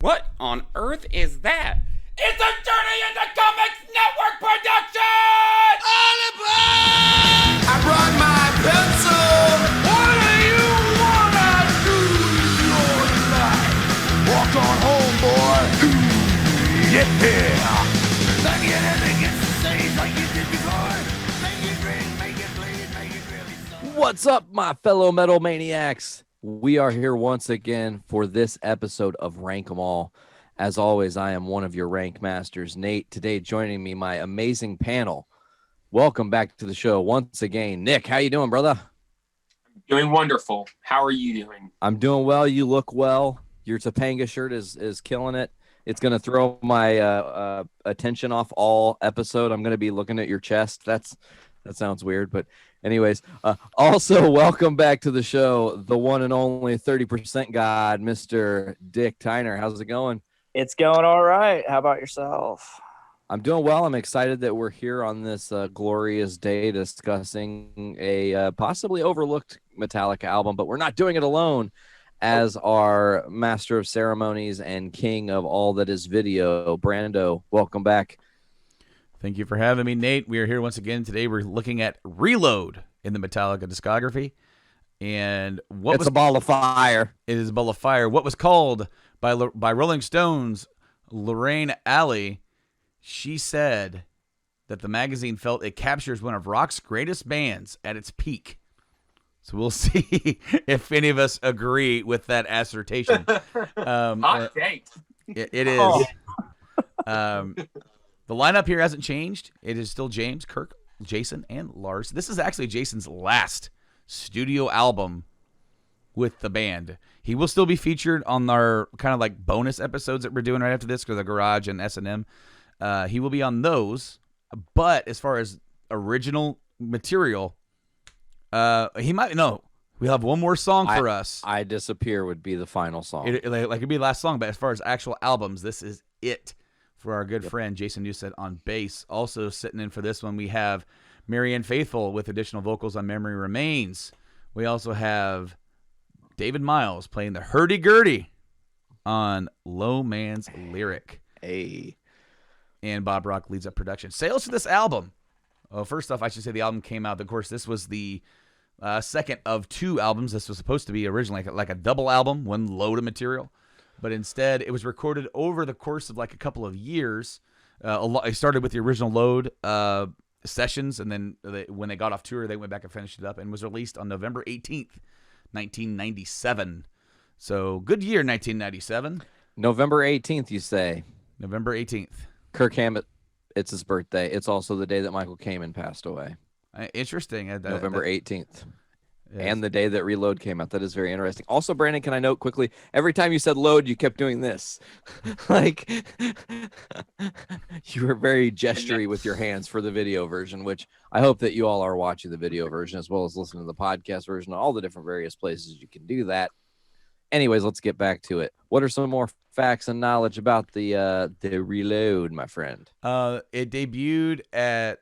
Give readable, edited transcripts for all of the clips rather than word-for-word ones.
What on earth is that? It's a Journey into Comics Network production! All aboard! I brought my pencil. What do you wanna do with your life? Walk on home, boy. Yeah. Like anything gets to say like you did before. Make it green, make it bleed, make it really so. What's up, my fellow metal maniacs? We are here once again for this episode of Rank 'Em All. As always, I am one of your rank masters, Nate. Today, joining me, my amazing panel. Welcome back to the show once again, Nick. How you doing, brother? Doing wonderful. How are you doing? I'm doing well. You look well. Your Topanga shirt is killing it. It's going to throw my attention off all episode. I'm going to be looking at your chest. That sounds weird, but anyways, also welcome back to the show, the one and only 30% God, Mr. Dick Tyner. How's it going? It's going all right. How about yourself? I'm doing well. I'm excited that we're here on this glorious day discussing a possibly overlooked Metallica album, but we're not doing it alone. As our master of ceremonies and king of all that is video, Brando, welcome back. Thank you for having me, Nate. We are here once again. Today we're looking at Reload in the Metallica discography. And It's a ball of fire. It is a ball of fire. What was called by Rolling Stones, Lorraine Alley, she said that the magazine felt it captures one of rock's greatest bands at its peak. So we'll see if any of us agree with that assertion. Hot date. It is. The lineup here hasn't changed. It is still James, Kirk, Jason, and Lars. This is actually Jason's last studio album with the band. He will still be featured on our kind of like bonus episodes that we're doing right after this because the Garage and S&M. He will be on those. But as far as original material, he might no. We have one more song for us. I Disappear would be the final song. It'd be the last song. But as far as actual albums, this is it. For our good friend Jason Newsted on bass. Also sitting in for this one, we have Marianne Faithfull with additional vocals on Memory Remains. We also have David Miles playing the hurdy-gurdy on Low Man's Lyric. Hey. And Bob Rock leads up production. Sales for this album. Well, first off, I should say the album came out. Of course, this was the second of two albums. This was supposed to be originally like a double album, one load of material. But instead, it was recorded over the course of like a couple of years. It started with the original load sessions, and then when they got off tour, they went back and finished it up, and was released on November 18th, 1997. So, good year, 1997. November 18th, you say? November 18th. Kirk Hammett, it's his birthday. It's also the day that Michael Kamen passed away. Interesting. November 18th. Yes. And the day that Reload came out. That is very interesting. Also, Brandon, can I note quickly, every time you said load, you kept doing this. Like, you were very gestury with your hands for the video version, which I hope that you all are watching the video version as well as listening to the podcast version, all the different various places you can do that. Anyways, let's get back to it. What are some more facts and knowledge about the Reload, my friend? It debuted at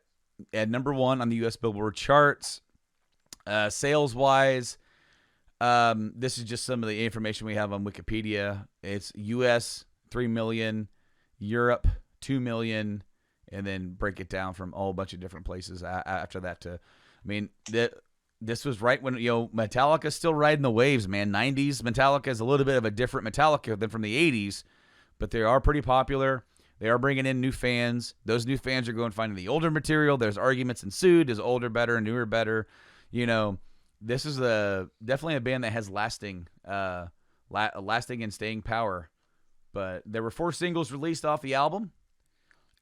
number 1 on the U.S. Billboard charts. Sales wise, this is just some of the information we have on Wikipedia. It's US 3 million, Europe 2 million, and then break it down from a whole bunch of different places after that. This was right when Metallica's still riding the waves, man. 90s Metallica is a little bit of a different Metallica than from the 80s, but they are pretty popular. They are bringing in new fans. Those new fans are going finding the older material. There's arguments ensued. Is older better and newer better? This is definitely a band that has lasting and staying power. But there were 4 singles released off the album,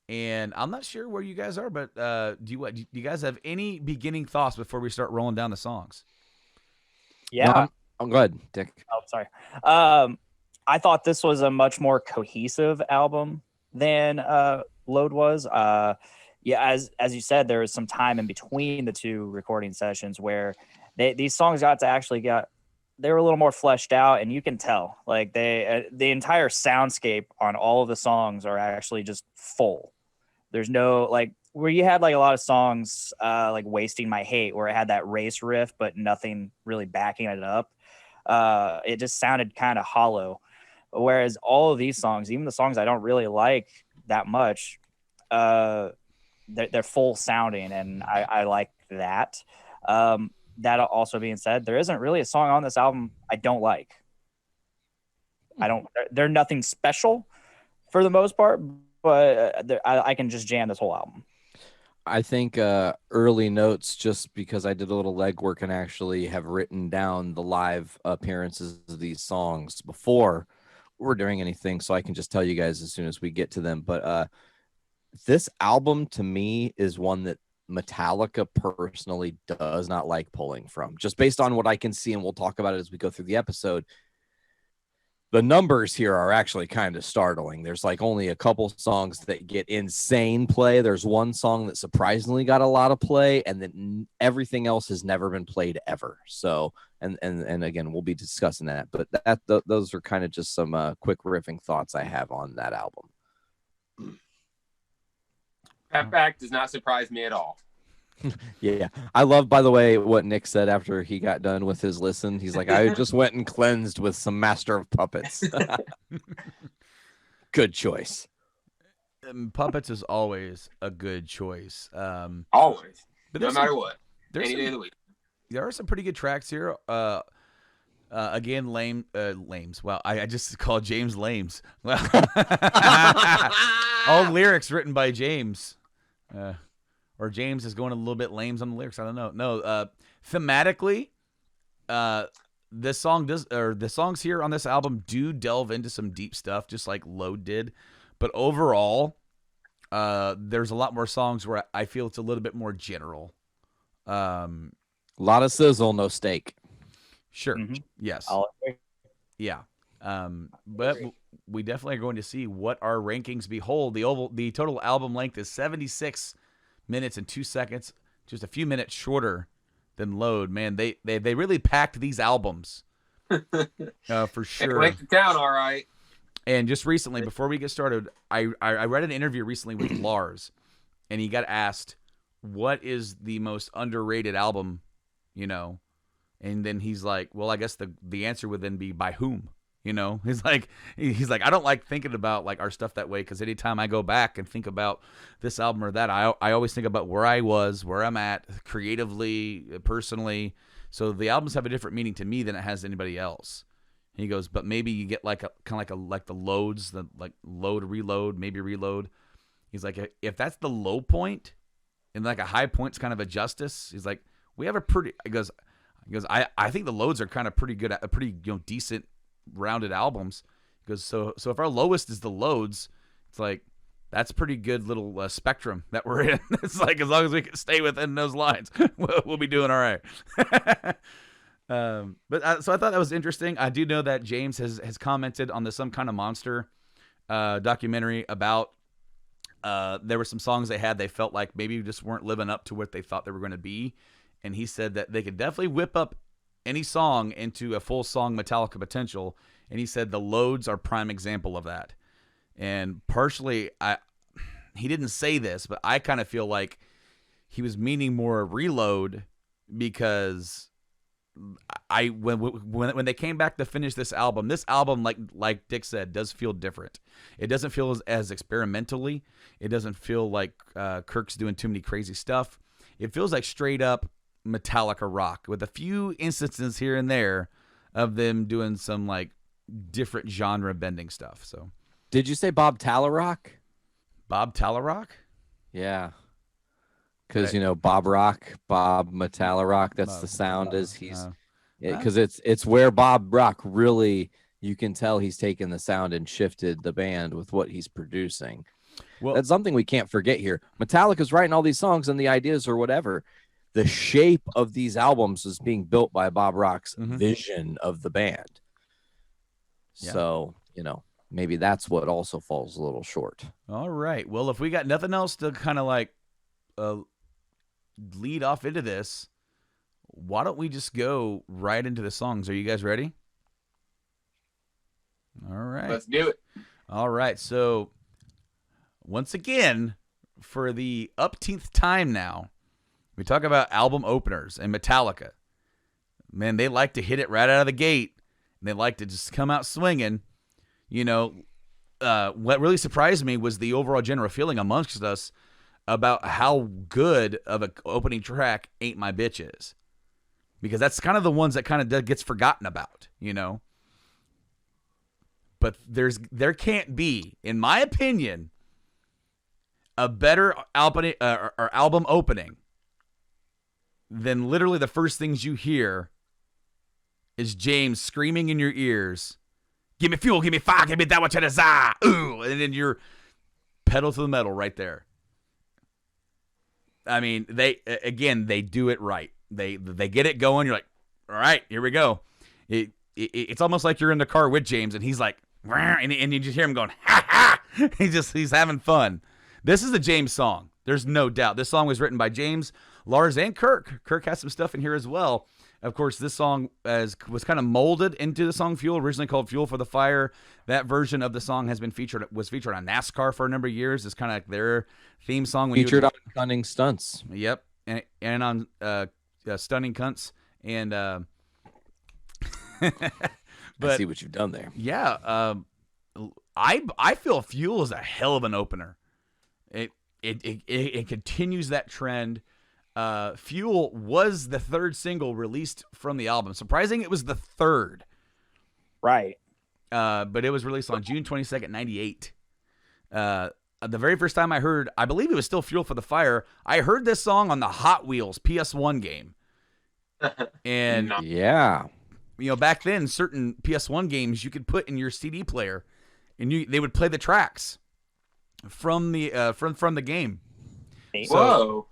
and I'm not sure where you guys are, but do you guys have any beginning thoughts before we start rolling down the songs? Yeah. No, go ahead, Dick. Oh, sorry. I thought this was a much more cohesive album than Load was. As you said, there was some time in between the two recording sessions where these songs got to actually they were a little more fleshed out, and you can tell like the entire soundscape on all of the songs are actually just full. There's no like where you had like a lot of songs like Wasting My Hate where it had that race riff but nothing really backing it up. It just sounded kind of hollow. Whereas all of these songs, even the songs I don't really like that much, they're full sounding, and I like that. That also being said, there isn't really a song on this album I don't like. They're nothing special for the most part, but I can just jam this whole album. I think early notes, just because I did a little legwork and actually have written down the live appearances of these songs before we're doing anything, so I can just tell you guys as soon as we get to them. But this album to me is one that Metallica personally does not like pulling from, just based on what I can see, and we'll talk about it as we go through the episode. The numbers here are actually kind of startling. There's like only a couple songs that get insane play. There's one song that surprisingly got a lot of play, and then everything else has never been played ever. So, and again, we'll be discussing that, but those are kind of just some quick riffing thoughts I have on that album. That fact does not surprise me at all. Yeah. I love, by the way, what Nick said after he got done with his listen. He's like, I just went and cleansed with some Master of Puppets. Good choice. Puppets is always a good choice. Always. But No matter what. Any day of the week. There are some pretty good tracks here. Again, Lames. Well, I just called James Lames. Well, all lyrics written by James. Or James is going a little bit lames on the lyrics. I don't know. No, thematically, the songs here on this album do delve into some deep stuff, just like Load did. But overall, there's a lot more songs where I feel it's a little bit more general. A lot of sizzle, no steak. Sure. Mm-hmm. Yes. I'll agree. Yeah. But we definitely are going to see what our rankings behold. The total album length is 76 minutes and 2 seconds, just a few minutes shorter than Load. Man, they really packed these albums for sure. They went to town, all right. And just recently, before we get started, I read an interview recently with Lars, and he got asked, what is the most underrated album, and then he's like, well, I guess the answer would then be by whom. He's like, I don't like thinking about like our stuff that way, because anytime I go back and think about this album or that, I always think about where I was, where I'm at creatively, personally. So the albums have a different meaning to me than it has to anybody else. And he goes, but maybe you get like the loads, the like load, reload, maybe reload. He's like, if that's the low point and like a high point's kind of a justice. He's like, we have a pretty. He goes, I think the loads are kind of pretty good, at a pretty decent, rounded albums. Because so if our lowest is the loads, it's like that's pretty good little spectrum that we're in. It's like, as long as we can stay within those lines, we'll be doing all right. So I thought that was interesting. I do know that James has commented on the Some Kind of Monster documentary about there were some songs they felt like maybe just weren't living up to what they thought they were going to be, and he said that they could definitely whip up any song into a full song Metallica potential, and he said the Loads are prime example of that. And partially, he didn't say this, but I kind of feel like he was meaning more Reload, because when they came back to finish this album, like Dick said, does feel different. It doesn't feel as experimentally. It doesn't feel like Kirk's doing too many crazy stuff. It feels like straight up Metallica rock, with a few instances here and there of them doing some like different genre bending stuff. So, did you say Bob Talarock? Bob Talarock? Yeah. Because Bob Metallica. That's the sound as he's, because it's where Bob Rock really, you can tell he's taken the sound and shifted the band with what he's producing. Well, that's something we can't forget here. Metallica's writing all these songs and the ideas or whatever. The shape of these albums is being built by Bob Rock's vision of the band. Yeah. So, maybe that's what also falls a little short. All right. Well, if we got nothing else to kind of like lead off into this, why don't we just go right into the songs? Are you guys ready? All right. Let's do it. All right. So once again, for the upteenth time now, we talk about album openers and Metallica. Man, they like to hit it right out of the gate. And they like to just come out swinging. You know, what really surprised me was the overall general feeling amongst us about how good of an opening track Ain't My Bitch is. Because that's kind of the ones that kind of gets forgotten about, you know. But there can't be, in my opinion, a better album opening than literally the first things you hear is James screaming in your ears, "Give me fuel, give me fire, give me that what you desire." Ooh, and then you're pedal to the metal right there. I mean, they do it right. They get it going. You're like, all right, here we go. It's almost like you're in the car with James, and he's like, and you just hear him going, ha ha. He's having fun. This is a James song. There's no doubt. This song was written by James, Lars, and Kirk. Kirk has some stuff in here as well. Of course, this song was kind of molded into the song Fuel, originally called Fuel for the Fire. That version of the song was featured on NASCAR for a number of years. It's kind of like their theme song. Featured on Stunning Stunts. Yep, and on Stunning Cunts. And but I see what you've done there. Yeah, I feel Fuel is a hell of an opener. It continues that trend. Fuel was the third single released from the album. Surprising it was the third. Right. But it was released on June 22nd, 98. The very first time I believe it was still Fuel for the Fire, I heard this song on the Hot Wheels PS1 game. And yeah, you know, back then, certain PS1 games you could put in your CD player, and they would play the tracks from the from the game. Whoa.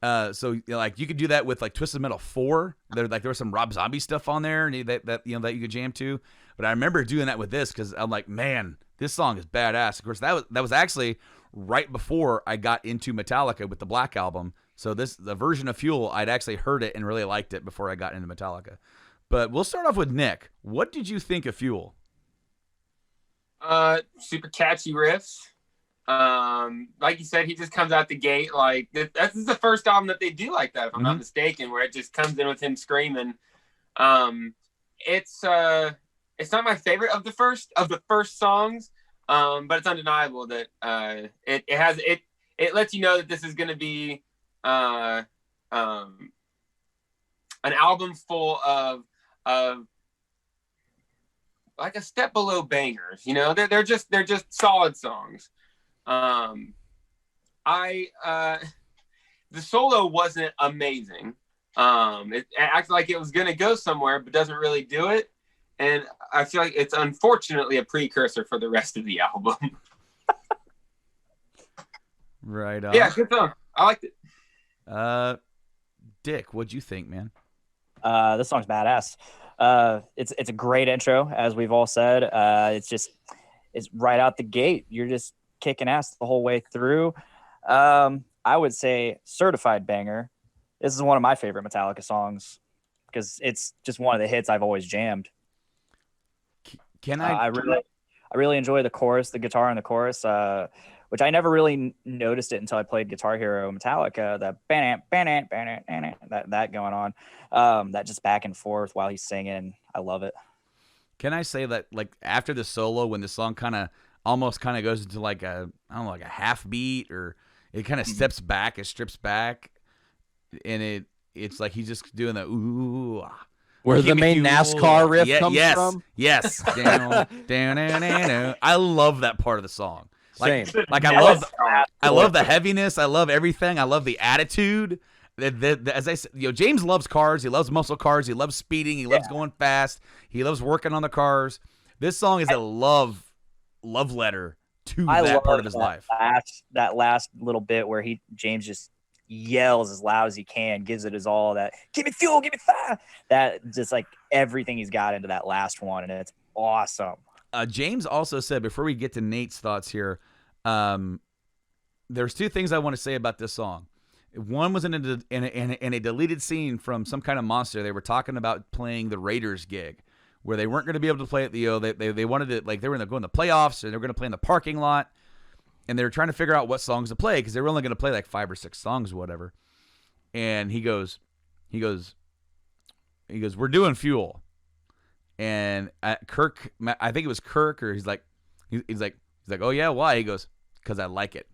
So you know, like you could do that with like Twisted Metal 4. There was some Rob Zombie stuff on there, and that you could jam to. But I remember doing that with this because I'm like, man, this song is badass. Of course, that was actually right before I got into Metallica with the Black Album. So the version of Fuel, I'd actually heard it and really liked it before I got into Metallica. But we'll start off with Nick. What did you think of Fuel? Super catchy riffs. Like you said, he just comes out the gate like this is the first album that they do like that, if I'm not mistaken, where it just comes in with him screaming. It's not my favorite of the first songs, but it's undeniable that it lets you know that this is going to be an album full of like a step below bangers. You know, they're just solid songs. The solo wasn't amazing. It acted like it was going to go somewhere, but doesn't really do it. And I feel like it's unfortunately a precursor for the rest of the album. Right on. Yeah, good song. I liked it. Dick, what'd you think, man? This song's badass. It's a great intro, as we've all said. It's right out the gate. You're just kicking ass the whole way through. I would say certified banger. This is one of my favorite Metallica songs because it's just one of the hits I've always jammed. Can I? I really enjoy the chorus, the guitar in the chorus, which I never really noticed it until I played Guitar Hero Metallica. That going on, that just back and forth while he's singing. I love it. Can I say that like after the solo, when the song almost goes into like a half beat, or it kind of steps back, it strips back, and it's like he's just doing the ooh. Where the main NASCAR riff comes from? Yes. down, down. I love that part of the song. Same. Like I love the heaviness. I love everything. I love the attitude. As I said, James loves cars. He loves muscle cars. He loves speeding. He loves going fast. He loves working on the cars. This song is a love letter to that part of his life. That last little bit where James just yells as loud as he can, gives it his all. That give me fuel, give me fire. That just like everything he's got into that last one, and it's awesome. James also said, before we get to Nate's thoughts here, there's two things I want to say about this song. One was in a deleted scene from some kind of monster. They were talking about playing the Raiders gig, where they weren't going to be able to play at the they wanted it like they were going to go in the playoffs, and they were going to play in the parking lot, and they were trying to figure out what songs to play because they were only going to play like 5 or 6 songs or whatever. And he goes, we're doing Fuel. And Kirk, I think it was Kirk, or he's like, oh yeah, why? He goes, because I like it.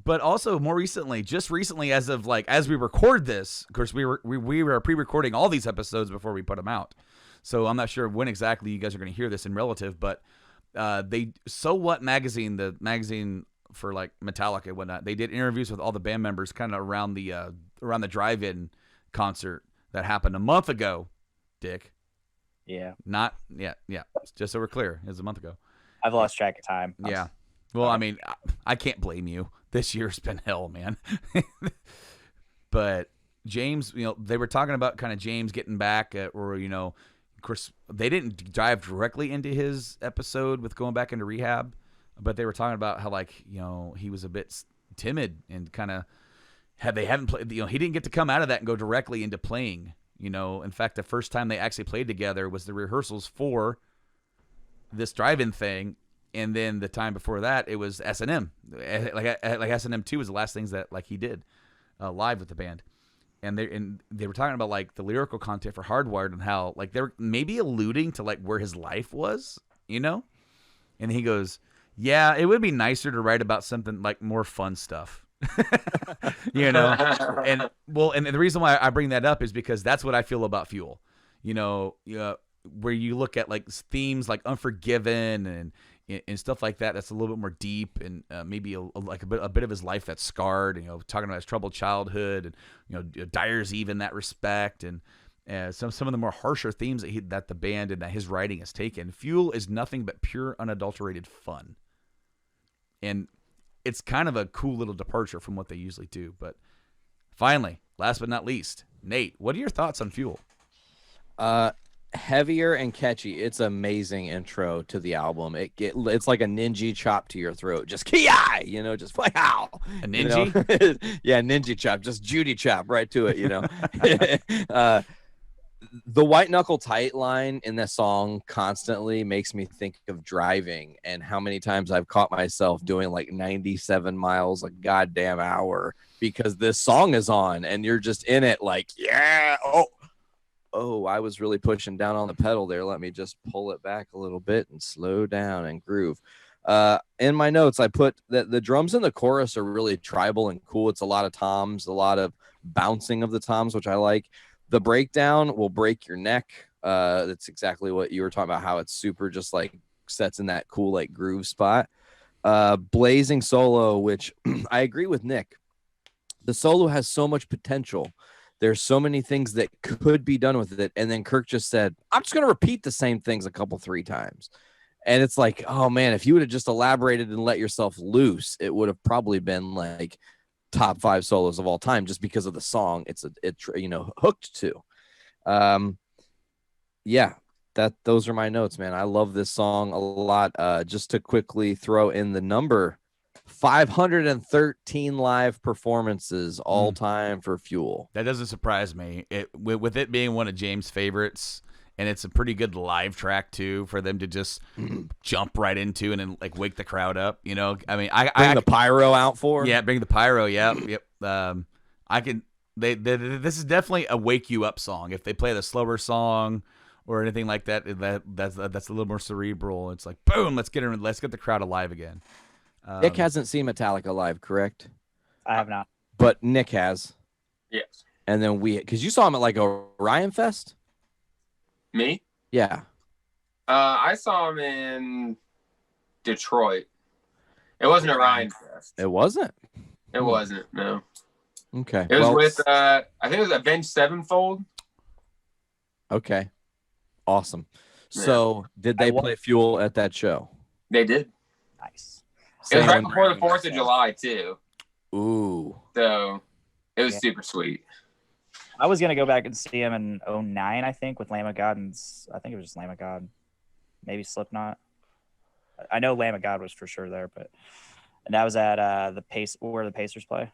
But also more recently, just recently, as we record this, of course we were pre-recording all these episodes before we put them out. So I'm not sure when exactly you guys are going to hear this in relative, but So What magazine, the magazine for like Metallica and whatnot, they did interviews with all the band members kind of around the drive-in concert that happened a month ago, Dick. Yeah. Just so we're clear, it was a month ago. I've lost track of time. Yeah. Well, I mean, I can't blame you. This year's been hell, man. But James, they were talking about kind of James getting back, or, of course, they didn't dive directly into his episode with going back into rehab, but they were talking about how, like, he was a bit timid and kind of they hadn't played, he didn't get to come out of that and go directly into playing. In fact, the first time they actually played together was the rehearsals for this drive-in thing. And then the time before that, it was S&M. Like S&M 2 was the last things that like he did live with the band. And they were talking about like the lyrical content for Hardwired and how like they're maybe alluding to like where his life was, And he goes, yeah, it would be nicer to write about something like more fun stuff. And the reason why I bring that up is because that's what I feel about Fuel. Where you look at like themes like Unforgiven and stuff like that, that's a little bit more deep, and maybe a bit of his life that's scarred. Talking about his troubled childhood, and Dyer's even that respect, and some of the more harsher themes that the band and that his writing has taken. Fuel is nothing but pure, unadulterated fun, and it's kind of a cool little departure from what they usually do. But finally, last but not least, Nate, what are your thoughts on Fuel? Heavier and catchy. It's amazing intro to the album. It's like a ninja chop to your throat. Just ki, just wow. A ninja? Yeah, ninja chop. Just Judy chop right to it. The white knuckle tight line in that song constantly makes me think of driving and how many times I've caught myself doing like 97 miles a goddamn hour because this song is on and you're just in it like, yeah. Oh, I was really pushing down on the pedal there. Let me just pull it back a little bit and slow down and groove. In my notes, I put that the drums in the chorus are really tribal and cool. It's a lot of toms, a lot of bouncing of the toms, which I like. The breakdown will break your neck. That's exactly what you were talking about, how it's super just like sets in that cool like groove spot. Blazing solo, which I agree with Nick. The solo has so much potential. There's so many things that could be done with it. And then Kirk just said, I'm just going to repeat the same things three times. And it's like, oh man, if you would have just elaborated and let yourself loose, it would have probably been like top 5 solos of all time just because of the song it's hooked to. Those are my notes, man. I love this song a lot. Just to quickly throw in the number, 513 live performances all time for Fuel. That doesn't surprise me. With it being one of James' favorites, and it's a pretty good live track too for them to just jump right into and then like wake the crowd up. I mean, I bring the pyro out for. Yeah, bring the pyro. Yep. I can. This is definitely a wake you up song. If they play the slower song or anything like that, that's a little more cerebral. It's like boom, let's get the crowd alive again. Nick hasn't seen Metallica live, correct? I have not. But Nick has. Yes. And then because you saw him at like Orion Fest? Me? Yeah. I saw him in Detroit. It wasn't Orion Fest. It wasn't? It wasn't, no. Okay. It was with, I think it was Avenged Sevenfold. Okay. Awesome. So did they play Fuel at that show? They did. Nice. It was right before the 4th of July, too. Ooh. So it was super sweet. I was going to go back and see him in 2009, I think, with Lamb of God. And I think it was just Lamb of God. Maybe Slipknot. I know Lamb of God was for sure there, and that was at where the Pacers play.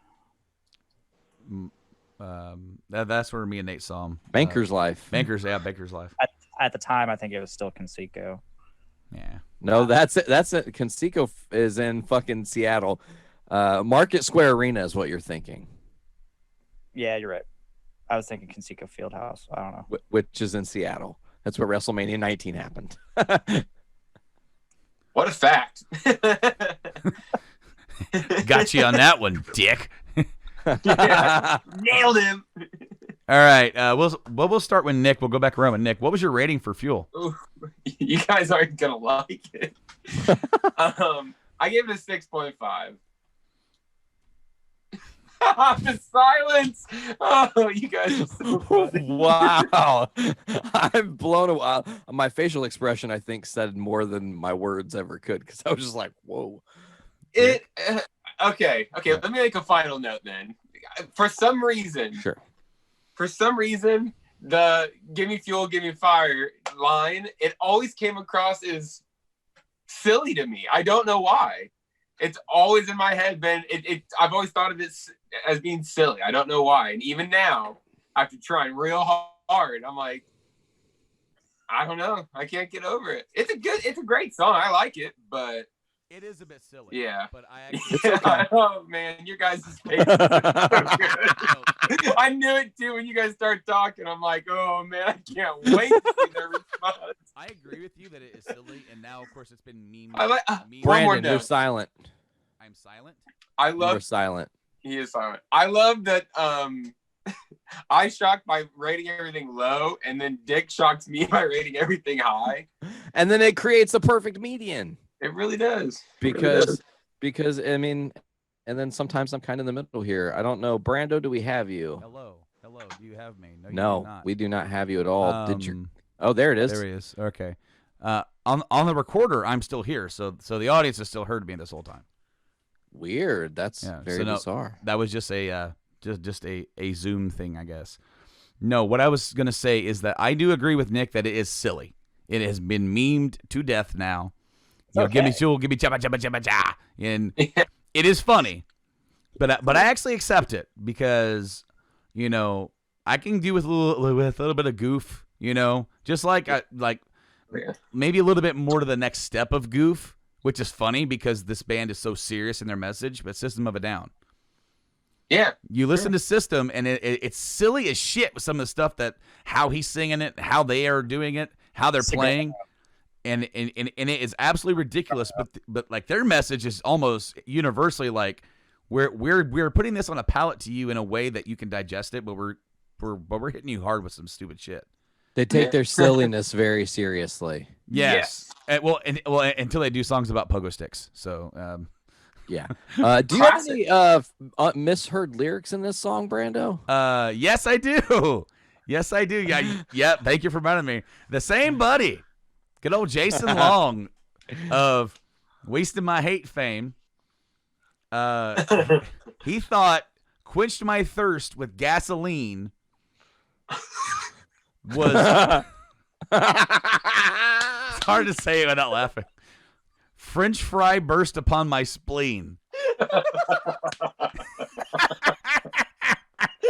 That's where me and Nate saw him. Banker's Life. Baker's Life. At the time, I think it was still Conseco. Yeah. No, that's it. Conseco is in fucking Seattle. Market Square Arena is what you're thinking. Yeah, you're right. I was thinking Conseco Fieldhouse. I don't know. Which is in Seattle. That's where WrestleMania 19 happened. What a fact. Got you on that one, dick. Yeah, nailed him. All right. We'll start with Nick. We'll go back around with Nick. What was your rating for Fuel? Ooh, you guys aren't gonna like it. I gave it a 6.5. The silence. Oh, you guys are so funny. Wow. I'm blown away. My facial expression, I think, said more than my words ever could, because I was just like, whoa. Okay. Let me make a final note then. For some reason, the "Give me fuel, give me fire" line, it always came across as silly to me. I don't know why. It's always in my head, Ben. I've always thought of it as being silly. I don't know why. And even now, after trying real hard, I'm like, I don't know. I can't get over it. It's a great song. I like it, but it is a bit silly. Yeah. But I actually Oh man, your guys' face is so good. I knew it too when you guys started talking. I'm like, oh man, I can't wait to see their response. I agree with you that it is silly, and now of course it's been memed. I like memed. one more Brandon, you're note. silent. I'm silent. You're silent. He is silent. I love that I shocked by rating everything low, and then Dick shocks me by rating everything high. And then it creates a perfect median. It really does. Because I mean, and then sometimes I'm kind of in the middle here. I don't know. Brando, do we have you? Hello. Do you have me? No, No, you do not. we do not have you at all. Did you? Oh, there it is. There he is. Okay. On the recorder, I'm still here, so the audience has still heard me this whole time. Weird. That's very bizarre. That was just a Zoom thing, I guess. No, what I was gonna say is that I do agree with Nick that it is silly. It has been memed to death now. You know, give me fuel, give me jabba jabba jabba ja, and it is funny, but I actually accept it because I can do with a little bit of goof, just like maybe a little bit more to the next step of goof, which is funny because this band is so serious in their message. But System of a Down, yeah, you listen to System and it's silly as shit with some of the stuff that how he's singing it, how they are doing it, how they're playing. And it is absolutely ridiculous, but like their message is almost universally like we're putting this on a palette to you in a way that you can digest it, but we're hitting you hard with some stupid shit. They take their silliness very seriously. Yes. Well, until they do songs about pogo sticks. So yeah. Do you have any misheard lyrics in this song, Brando? Yes, I do. Yes, I do. Yeah. Thank you for reminding me. The same buddy. Good old Jason Long of Wasting My Hate fame. He thought Quenched My Thirst with Gasoline was it's hard to say without laughing. French fry burst upon my spleen. It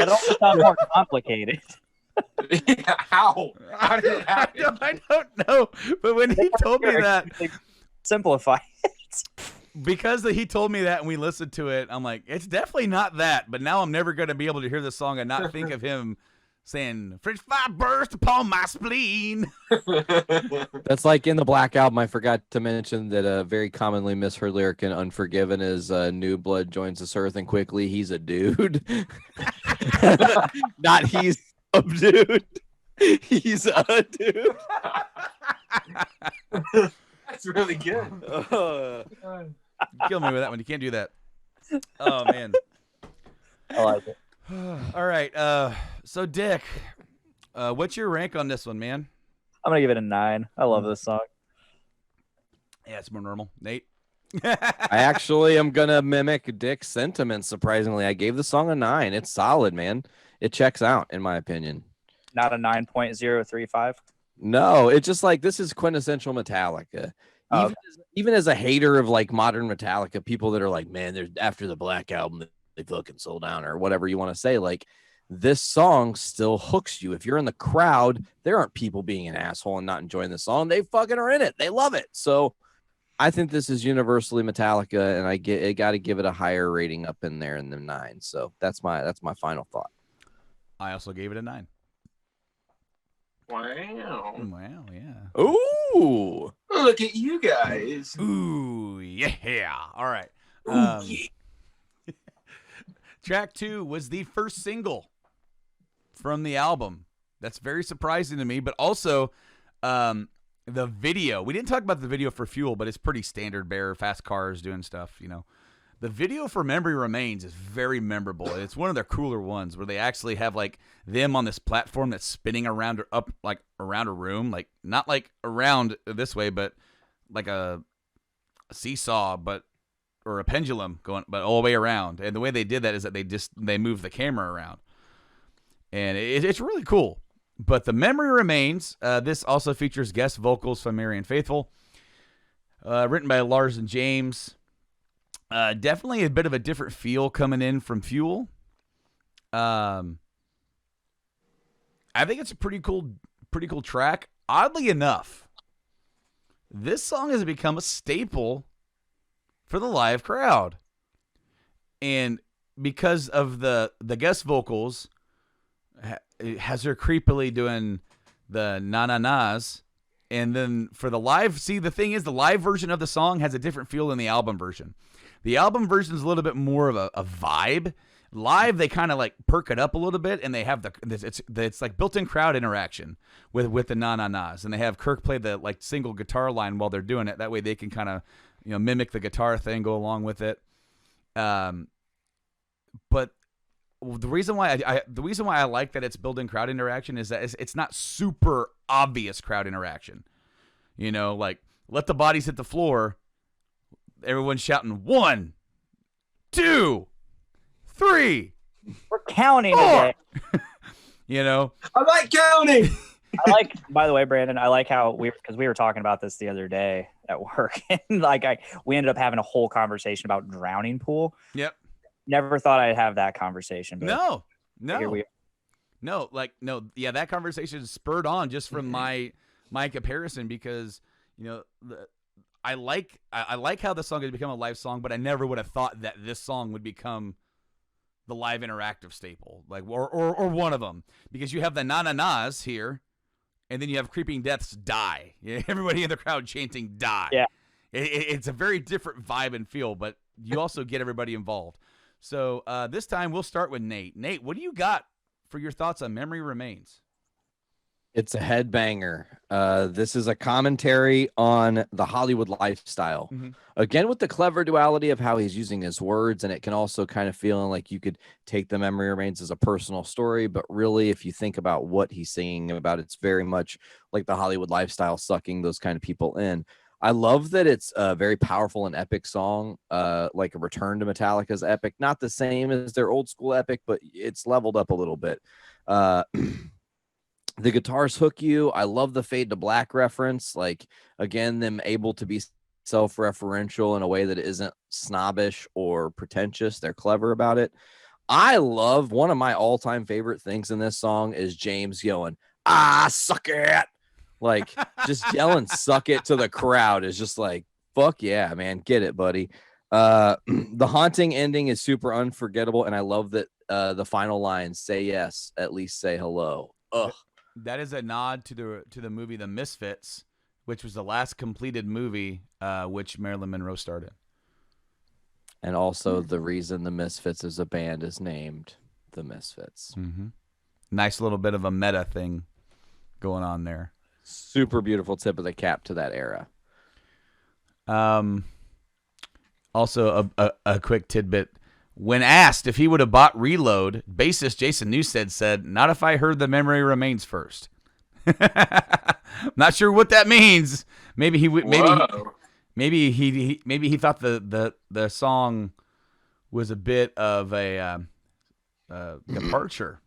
all sounds more complicated. How did it happen? I don't know. But when he told me that, Simplify it. because he told me that and we listened to it, I'm like, it's definitely not that. But now I'm never going to be able to hear the song and not think of him saying, French fry burst upon my spleen. That's like in the Black Album. I forgot to mention that a very commonly misheard lyric in Unforgiven is new blood joins this earth and quickly he's a dude. Not he's a dude. He's a dude. That's really good. Kill me with that one. You can't do that. Oh, man. I like it. All right. So, Dick, what's your rank on this one, man? I'm gonna give it a 9. I love this song. Yeah, it's more normal. Nate? I actually am gonna mimic Dick's sentiment. Surprisingly, I gave the song a 9. It's solid, man. It checks out, in my opinion. Not a 9.035. No, it's just like this is quintessential Metallica. Even as a hater of like modern Metallica, people that are like, man, there's after the Black Album, they fucking sold down or whatever you want to say. Like this song still hooks you. If you're in the crowd, there aren't people being an asshole and not enjoying the song. They fucking are in it. They love it. So I think this is universally Metallica, and I got to give it a higher rating up in there in the 9. So that's my final thought. I also gave it a 9. Wow. Wow, yeah. Ooh. Look at you guys. Ooh, yeah. All right. Yeah. Track 2 was the first single from the album. That's very surprising to me, but also the video. We didn't talk about the video for Fuel, but it's pretty standard bearer, fast cars doing stuff, you know. The video for Memory Remains is very memorable. It's one of their cooler ones where they actually have like them on this platform that's spinning around or up like around a room, like not like around this way, but like a seesaw, or a pendulum going, but all the way around. And the way they did that is that they move the camera around, and it's really cool. But the Memory Remains, this also features guest vocals from Marianne Faithfull, written by Lars and James. Definitely a bit of a different feel coming in from Fuel. I think it's a pretty cool track. Oddly enough, this song has become a staple for the live crowd. And because of the guest vocals, it has her creepily doing the na-na-nas. And then for the live, see, the thing is, the live version of the song has a different feel than the album version. The album version is a little bit more of a vibe. Live, they kind of like perk it up a little bit, and they have it's like built-in crowd interaction with the na-na-nas. And they have Kirk play the like single guitar line while they're doing it. That way they can kind of, you know, mimic the guitar thing, go along with it. But the reason why I like that it's built-in crowd interaction is that it's not super obvious crowd interaction. You know, like let the bodies hit the floor. Everyone's shouting 1, 2, 3. We're counting 4. today. You know, I like counting. I like, by the way, Brandon, I like how because we were talking about this the other day at work, and like we ended up having a whole conversation about drowning pool. Yep. Never thought I'd have that conversation. But No. here we are. No, yeah, that conversation is spurred on just from my comparison, because, you know, I like how the song has become a live song, but I never would have thought that this song would become the live interactive staple, like or one of them, because you have the na-na-nas here, and then you have Creeping Death's Die. Everybody in the crowd chanting Die. Yeah. It's a very different vibe and feel, but you also get everybody involved. So this time we'll start with Nate. Nate, what do you got for your thoughts on Memory Remains? It's a headbanger. This is a commentary on the Hollywood lifestyle. Mm-hmm. Again, with the clever duality of how he's using his words, and it can also kind of feel like you could take The Memory Remains as a personal story, but really, if you think about what he's singing about, it's very much like the Hollywood lifestyle, sucking those kind of people in. I love that it's a very powerful and epic song, like a return to Metallica's epic. Not the same as their old school epic, but it's leveled up a little bit. The guitars hook you. I love the Fade to Black reference. Like, again, them able to be self-referential in a way that isn't snobbish or pretentious. They're clever about it. I love, one of my all-time favorite things in this song is James yelling, suck it. Like, just yelling suck it to the crowd is just like, fuck yeah, man. Get it, buddy. The haunting ending is super unforgettable, and I love that the final line, say yes, at least say hello. Ugh. That is a nod to the movie The Misfits, which was the last completed movie which Marilyn Monroe starred in. And also the reason The Misfits as a band is named The Misfits. Mm-hmm. Nice little bit of a meta thing going on there. Super beautiful tip of the cap to that era. Also, a quick tidbit. When asked if he would have bought Reload, bassist Jason Newsted said, "Not if I heard The Memory Remains first." Not sure what that means. Maybe he would. Maybe he thought the song was a bit of a departure.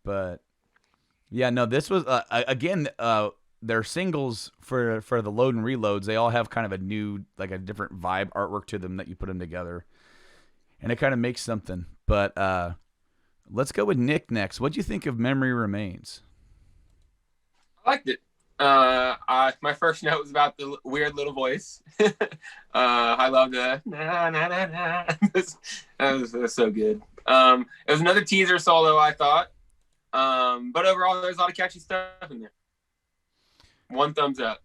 But yeah, no, this was again their singles for the load and reloads. They all have kind of a new, like a different vibe artwork to them that you put them together. And it kind of makes something. But let's go with Nick next. What'd you think of Memory Remains? I liked it. My first note was about the weird little voice. I love the na na na na. That was so good. It was another teaser solo, I thought. But overall, there's a lot of catchy stuff in there. One thumbs up.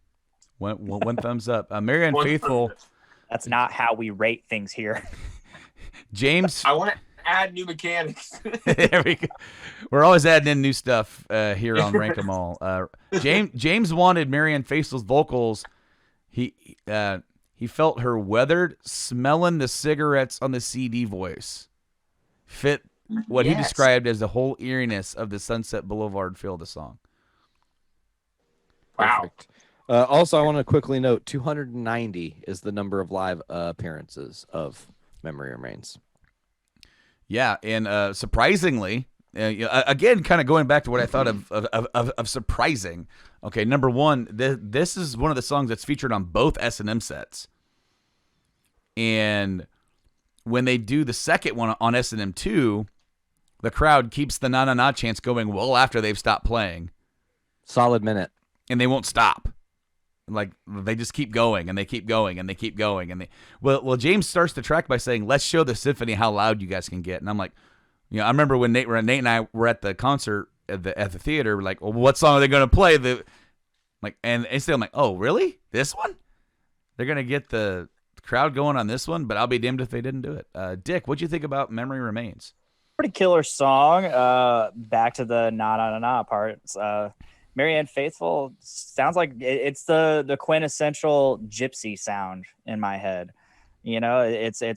One thumbs up. Marianne One Faithful. thumbs up. That's not how we rate things here. James. I want to add new mechanics. There we go. We're always adding in new stuff here on Rank 'Em All. James wanted Marianne Faithful's vocals. He felt her weathered, smelling the cigarettes on the CD voice fit what he described as the whole eeriness of the Sunset Boulevard feel of the song. Wow. Perfect. Also, I want to quickly note 290 is the number of live appearances of Memory Remains. Yeah, and surprisingly, again, kind of going back to what I thought of surprising. Okay, number one, this is one of the songs that's featured on both S&M sets. And when they do the second one on S&M 2, the crowd keeps the na-na-na chants going well after they've stopped playing. Solid minute. And they won't stop. Like, they just keep going, and they keep going, and they keep going. And well, James starts the track by saying, let's show the symphony how loud you guys can get. And I'm like, I remember when Nate and I were at the concert at the theater, we're like, well, what song are they going to play? And instead I'm like, oh, really? This one? They're going to get the crowd going on this one, but I'll be damned if they didn't do it. Dick, what'd you think about Memory Remains? Pretty killer song. Back to the na-na-na-na parts. Marianne Faithful sounds like it's the quintessential gypsy sound in my head. It's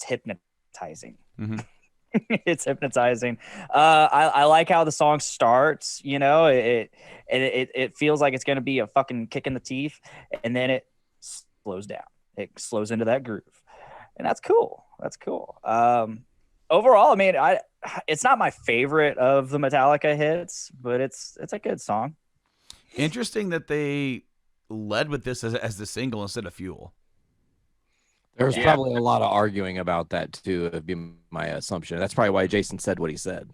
hypnotizing. Mm-hmm. It's hypnotizing. I like how the song starts. It feels like it's gonna be a fucking kick in the teeth, and then it slows down. It slows into that groove, and that's cool. Overall, I mean, it's not my favorite of the Metallica hits, but it's a good song. Interesting that they led with this as the single instead of Fuel. There's probably a lot of arguing about that too, would be my assumption. That's probably why Jason said what he said.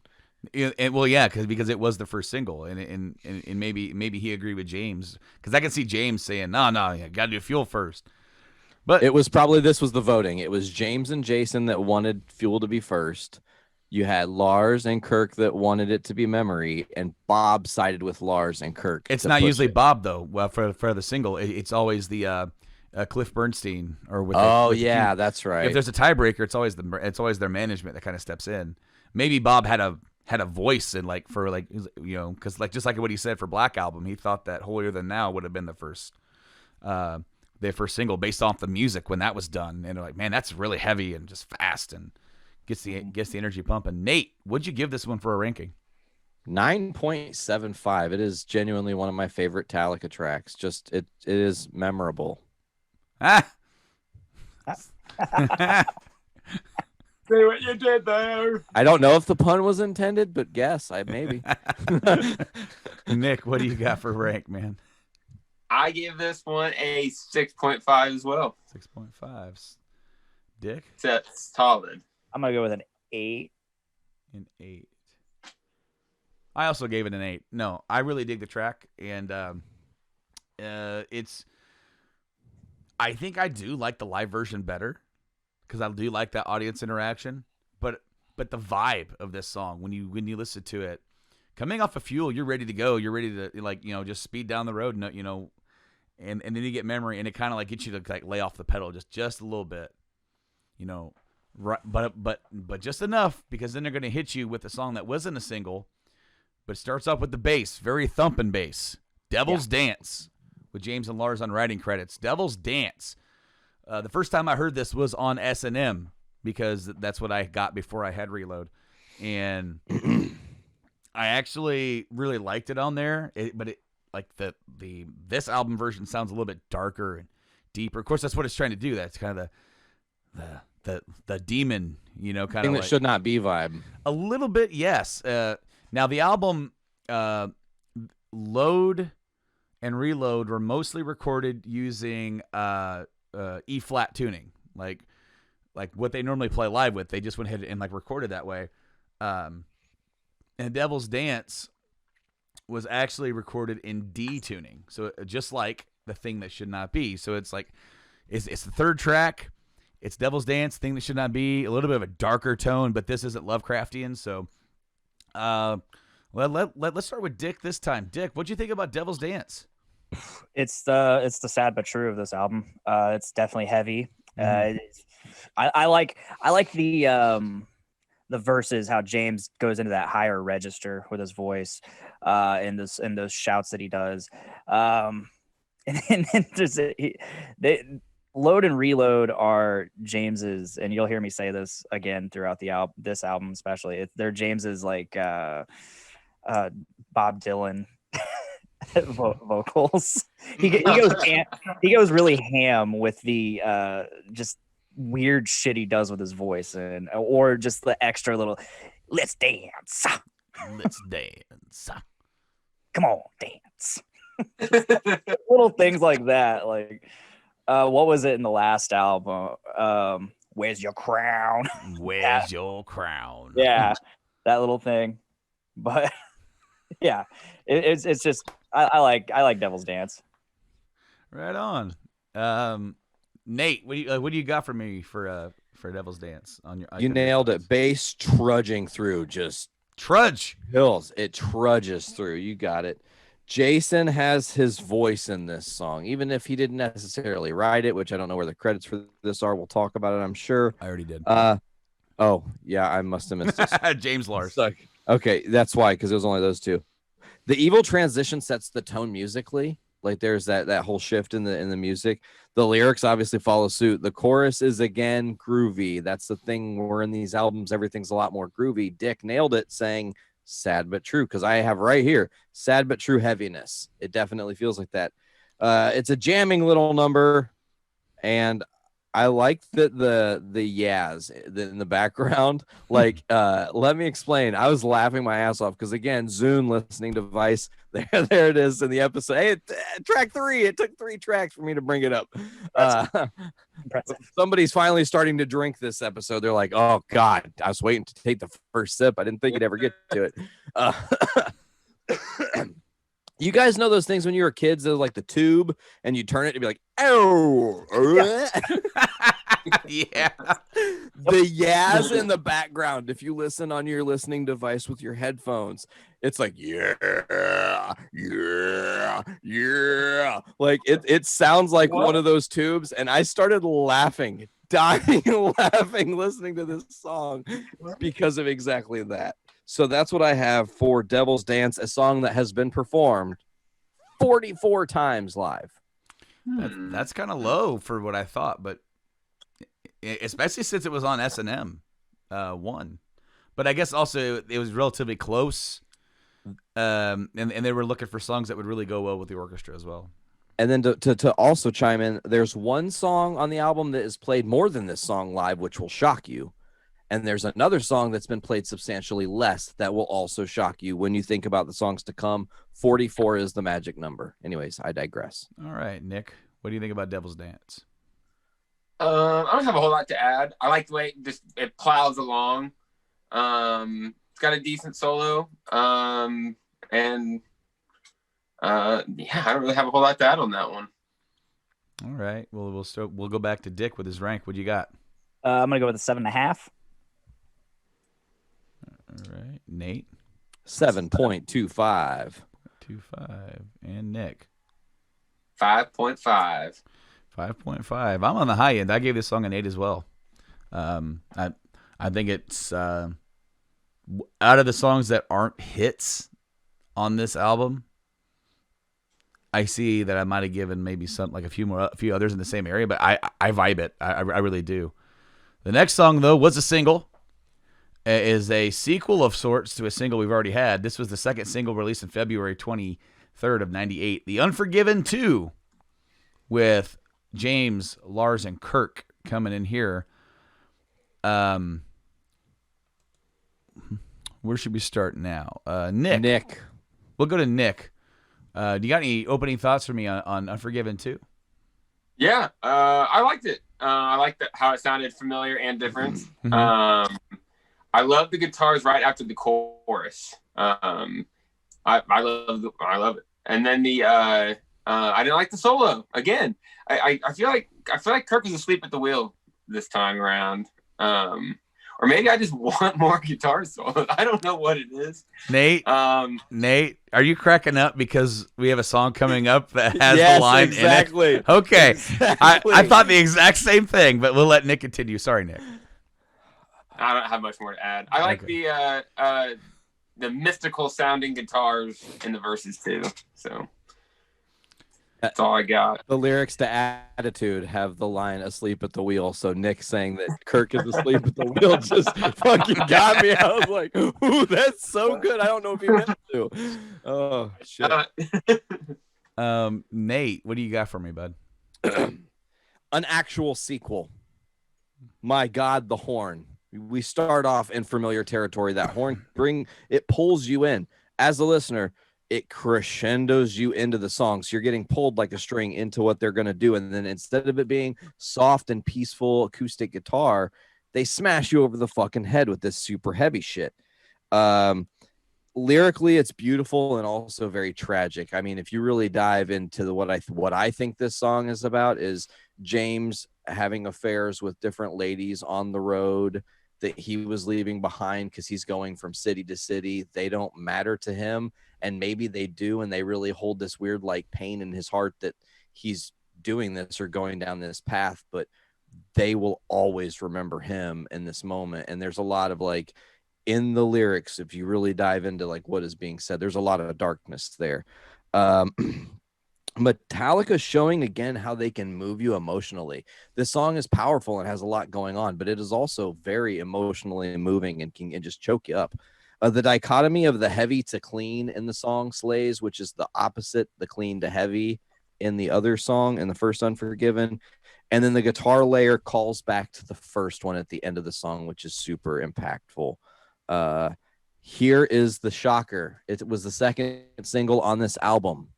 Because it was the first single, and maybe he agreed with James, because I can see James saying, no, you got to do Fuel first. But this was the voting. It was James and Jason that wanted Fuel to be first. You had Lars and Kirk that wanted it to be Memory, and Bob sided with Lars and Kirk. It's not usually Bob though. Well, for the single, it's always the Cliff Bernstein or with. That's right. If there's a tiebreaker, it's always their management that kind of steps in. Maybe Bob had a voice in because just like what he said for Black Album, he thought that Holier Than Now would have been the first. Their first single based off the music when that was done, and they're like, man, that's really heavy and just fast and gets the energy pumping. Nate, what'd you give this one for a ranking? 9.75. It is genuinely one of my favorite Metallica tracks. Just it is memorable. See what you did there. I don't know if the pun was intended, but guess maybe. Nick, what do you got for rank, man? I give this one a 6.5 as well. 6.5. Dick? It's solid. I'm going to go with an 8. An 8. I also gave it an 8. No, I really dig the track, and it's... I think I do like the live version better, because I do like that audience interaction, but the vibe of this song, when you listen to it, coming off of Fuel, you're ready to go. You're ready to just speed down the road, and then you get Memory, and it kind of gets you to lay off the pedal just a little bit, right? But just enough, because then they're going to hit you with a song that wasn't a single, but it starts off with the bass, very thumping bass. Devil's Dance with James and Lars on writing credits. Devil's Dance. The first time I heard this was on S&M, because that's what I got before I had Reload, and I actually really liked it on there. This album version sounds a little bit darker and deeper. Of course, that's what it's trying to do. That's kind of the demon, kind of thing that should not be vibe. A little bit, yes. Now the album Load and Reload were mostly recorded using E flat tuning, like what they normally play live with. They just went ahead and recorded that way. And Devil's Dance was actually recorded in D tuning, so just like the thing that should not be. So it's the third track, It's Devil's Dance, Thing That Should Not Be, a little bit of a darker tone, but this isn't Lovecraftian. So let's start with Dick this time. Dick, what'd you think about Devil's Dance? It's the sad but true of this album. It's definitely heavy. I like the verses, how James goes into that higher register with his voice, in those shouts that he does. And there's Load and Reload are James's, and you'll hear me say this again throughout this album, especially. They're James's like Bob Dylan vocals. He goes really ham with the just weird shit he does with his voice, or just the extra little let's dance. Let's dance. Come on, dance. Little things like that. Like what was it in the last album? Where's your crown? Where's your crown? Yeah, that little thing. But yeah, it's just I like Devil's Dance. Right on. Nate, what do you got for me for Devil's Dance on your? You nailed it. Bass trudging through, just trudge hills. It trudges through. You got it. Jason has his voice in this song, even if he didn't necessarily write it, which I don't know where the credits for this are. We'll talk about it, I'm sure. I already did. Oh yeah, I must have missed this. James Lars. Okay, that's why, because it was only those two. The evil transition sets the tone musically. Like there's that whole shift in the music. The lyrics obviously follow suit. The chorus is again groovy. That's the thing. Where in these albums, everything's a lot more groovy. Dick nailed it, saying sad but true, because I have right here sad but true heaviness. It definitely feels like that. It's a jamming little number, and I like the yaz in the background. Like, let me explain. I was laughing my ass off because again, Zune listening device. There it is in the episode. Hey, track 3. It took 3 tracks for me to bring it up. Somebody's finally starting to drink this episode. They're like, "Oh God, I was waiting to take the first sip. I didn't think you'd ever get to it." You guys know those things when you were kids, that was like the tube, and you turn it to be like, "Oh." Yeah. The yaz in the background, if you listen on your listening device with your headphones, it's like yeah. Like it sounds like one of those tubes, and I started laughing, dying laughing listening to this song because of exactly that. So that's what I have for Devil's Dance, a song that has been performed 44 times live. That's kind of low for what I thought, but especially since it was on S&M 1. But I guess also it was relatively close, and they were looking for songs that would really go well with the orchestra as well. And then to also chime in, there's one song on the album that is played more than this song live, which will shock you. And there's another song that's been played substantially less that will also shock you when you think about the songs to come. 44 is the magic number. Anyways, I digress. All right, Nick, what do you think about Devil's Dance? I don't have a whole lot to add. I like the way it plows along. It's got a decent solo. Yeah, I don't really have a whole lot to add on that one. All right. Well, we'll go back to Dick with his rank. What do you got? I'm gonna go with a 7.5. All right, Nate. 7.25. 2.5, and Nick. 5.5. 5.5. I'm on the high end. I gave this song an 8 as well. I think it's out of the songs that aren't hits on this album, I see that I might have given maybe a few others in the same area, but I vibe it. I really do. The next song though was a single. It is a sequel of sorts to a single we've already had. This was the second single released in February 23rd of 98. The Unforgiven II, with James, Lars, and Kirk coming in here. Where should we start now? Nick. We'll go to Nick. Do you got any opening thoughts for me on Unforgiven 2? Yeah, I liked it. I liked how it sounded familiar and different. I love the guitars right after the chorus. I love it. And then I didn't like the solo again. I feel like Kirk is asleep at the wheel this time around. Or maybe I just want more guitar solos. I don't know what it is. Nate, Nate, are you cracking up because we have a song coming up that has the line exactly. in it? Okay. Exactly. I thought the exact same thing, but we'll let Nick continue. Sorry, Nick. I don't have much more to add. I like the mystical sounding guitars in the verses too. So that's all I got. The lyrics to Attitude have the line "asleep at the wheel," so Nick saying that Kirk is asleep at the wheel just fucking got me. I was like, "Ooh, that's so good." I don't know if he meant to. Oh shit. Nate, what do you got for me, bud? An actual sequel. My God, the horn. We start off in familiar territory. That horn pulls you in as a listener. It crescendos you into the song. So you're getting pulled like a string into what they're going to do. And then instead of it being soft and peaceful acoustic guitar, they smash you over the fucking head with this super heavy shit. Lyrically, it's beautiful and also very tragic. I mean, if you really dive into what I think this song is about is James having affairs with different ladies on the road that he was leaving behind because he's going from city to city. They don't matter to him. And maybe they do, and they really hold this weird like pain in his heart that he's doing this or going down this path, but they will always remember him in this moment. And there's a lot of like in the lyrics, if you really dive into like what is being said, there's a lot of darkness there. Metallica showing again how they can move you emotionally. This song is powerful and has a lot going on, but it is also very emotionally moving and can just choke you up. The dichotomy of the heavy to clean in the song slays, which is the opposite, the clean to heavy in the other song, in the first Unforgiven. And then the guitar layer calls back to the first one at the end of the song, which is super impactful. Here is the shocker. It was the second single on this album.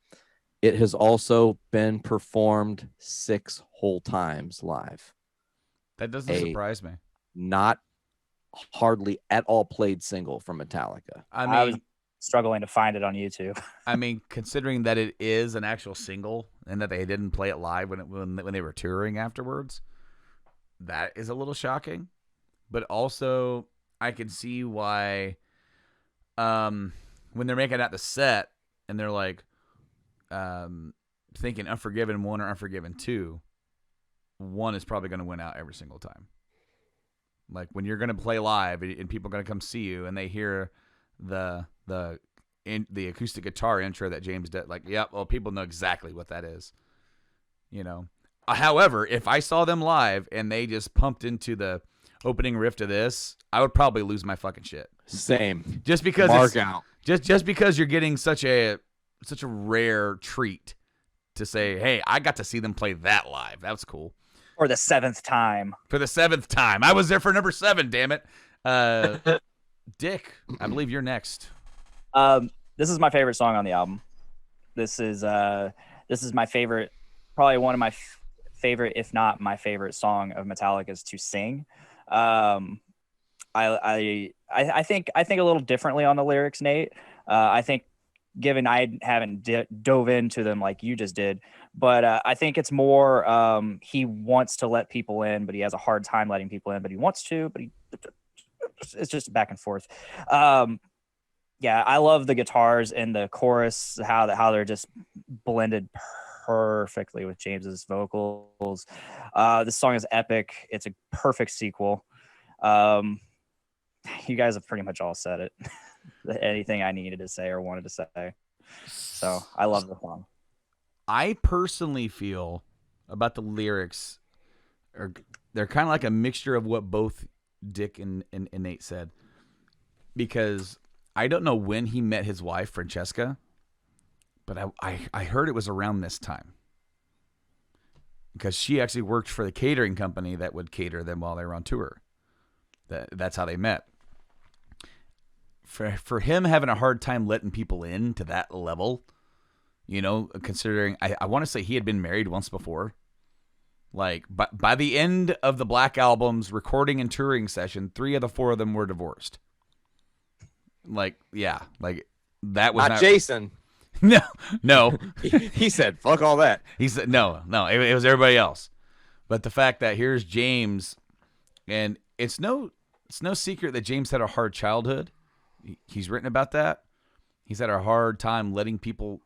It has also been performed 6 whole times live. That doesn't surprise me. Not hardly at all played single from Metallica. I was struggling to find it on YouTube. I mean, considering that it is an actual single and that they didn't play it live when they were touring afterwards, that is a little shocking. But also, I can see why when they're making out the set and they're like thinking Unforgiven 1 or Unforgiven 2, 1 is probably going to win out every single time. Like when you're going to play live and people are going to come see you and they hear the acoustic guitar intro that James did, like, yep, well, people know exactly what that is, you know. However, if I saw them live and they just pumped into the opening riff to this, I would probably lose my fucking shit. Same. Just because Mark out. Just because you're getting such a rare treat to say, hey, I got to see them play that live. That was cool. For the 7th time. For the 7th time. I was there for number 7, damn it. Dick, I believe you're next. This is my favorite song on the album. This is my favorite, probably one of my favorite, if not my favorite song of Metallica's to sing. I think a little differently on the lyrics, Nate. I think given I haven't dove into them like you just did, but I think it's more he wants to let people in, but he has a hard time letting people in, but he wants to, but it's just back and forth. Yeah, I love the guitars in the chorus, how they're just blended perfectly with James's vocals. This song is epic. It's a perfect sequel. You guys have pretty much all said it. Anything I needed to say or wanted to say. So I love the song. I personally feel about the lyrics, they're kind of like a mixture of what both Dick and Nate said. Because I don't know when he met his wife, Francesca, but I heard it was around this time. Because she actually worked for the catering company that would cater them while they were on tour. That's how they met. For him having a hard time letting people in to that level, you know, considering I want to say he had been married once before. Like, by the end of the Black Album's recording and touring session, 3 of the 4 of them were divorced. Like, yeah, like that was not Jason. No. He said, "Fuck all that." He said, "No, it was everybody else." But the fact that here's James And it's no secret that James had a hard childhood. He's written about that. He's had a hard time letting people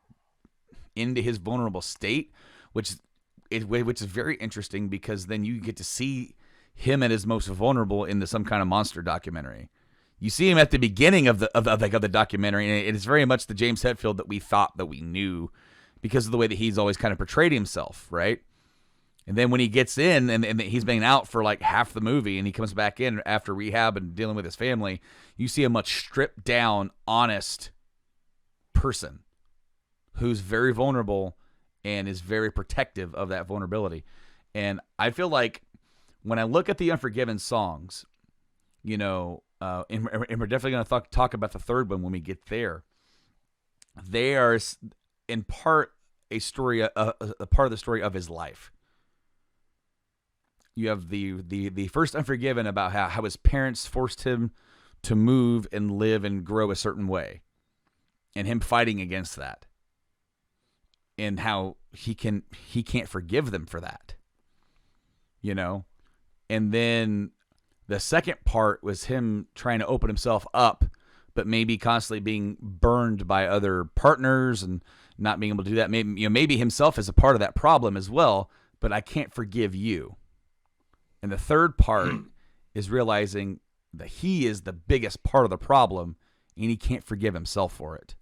into his vulnerable state, which is very interesting because then you get to see him at his most vulnerable in some kind of monster documentary. You see him at the beginning of the documentary, and it is very much the James Hetfield that we thought that we knew because of the way that he's always kind of portrayed himself, right? And then when he gets in and he's been out for like half the movie and he comes back in after rehab and dealing with his family, you see a much stripped down, honest person who's very vulnerable and is very protective of that vulnerability. And I feel like when I look at the Unforgiven songs, you know, and we're definitely going to talk about the third one when we get there, they are in part a story, a part of the story of his life. You have the first Unforgiven about how his parents forced him to move and live and grow a certain way, and him fighting against that, and how he can't forgive them for that, you know. And then the second part was him trying to open himself up, but maybe constantly being burned by other partners and not being able to do that. Maybe himself is a part of that problem as well, but I can't forgive you. And the third part is realizing that he is the biggest part of the problem and he can't forgive himself for it.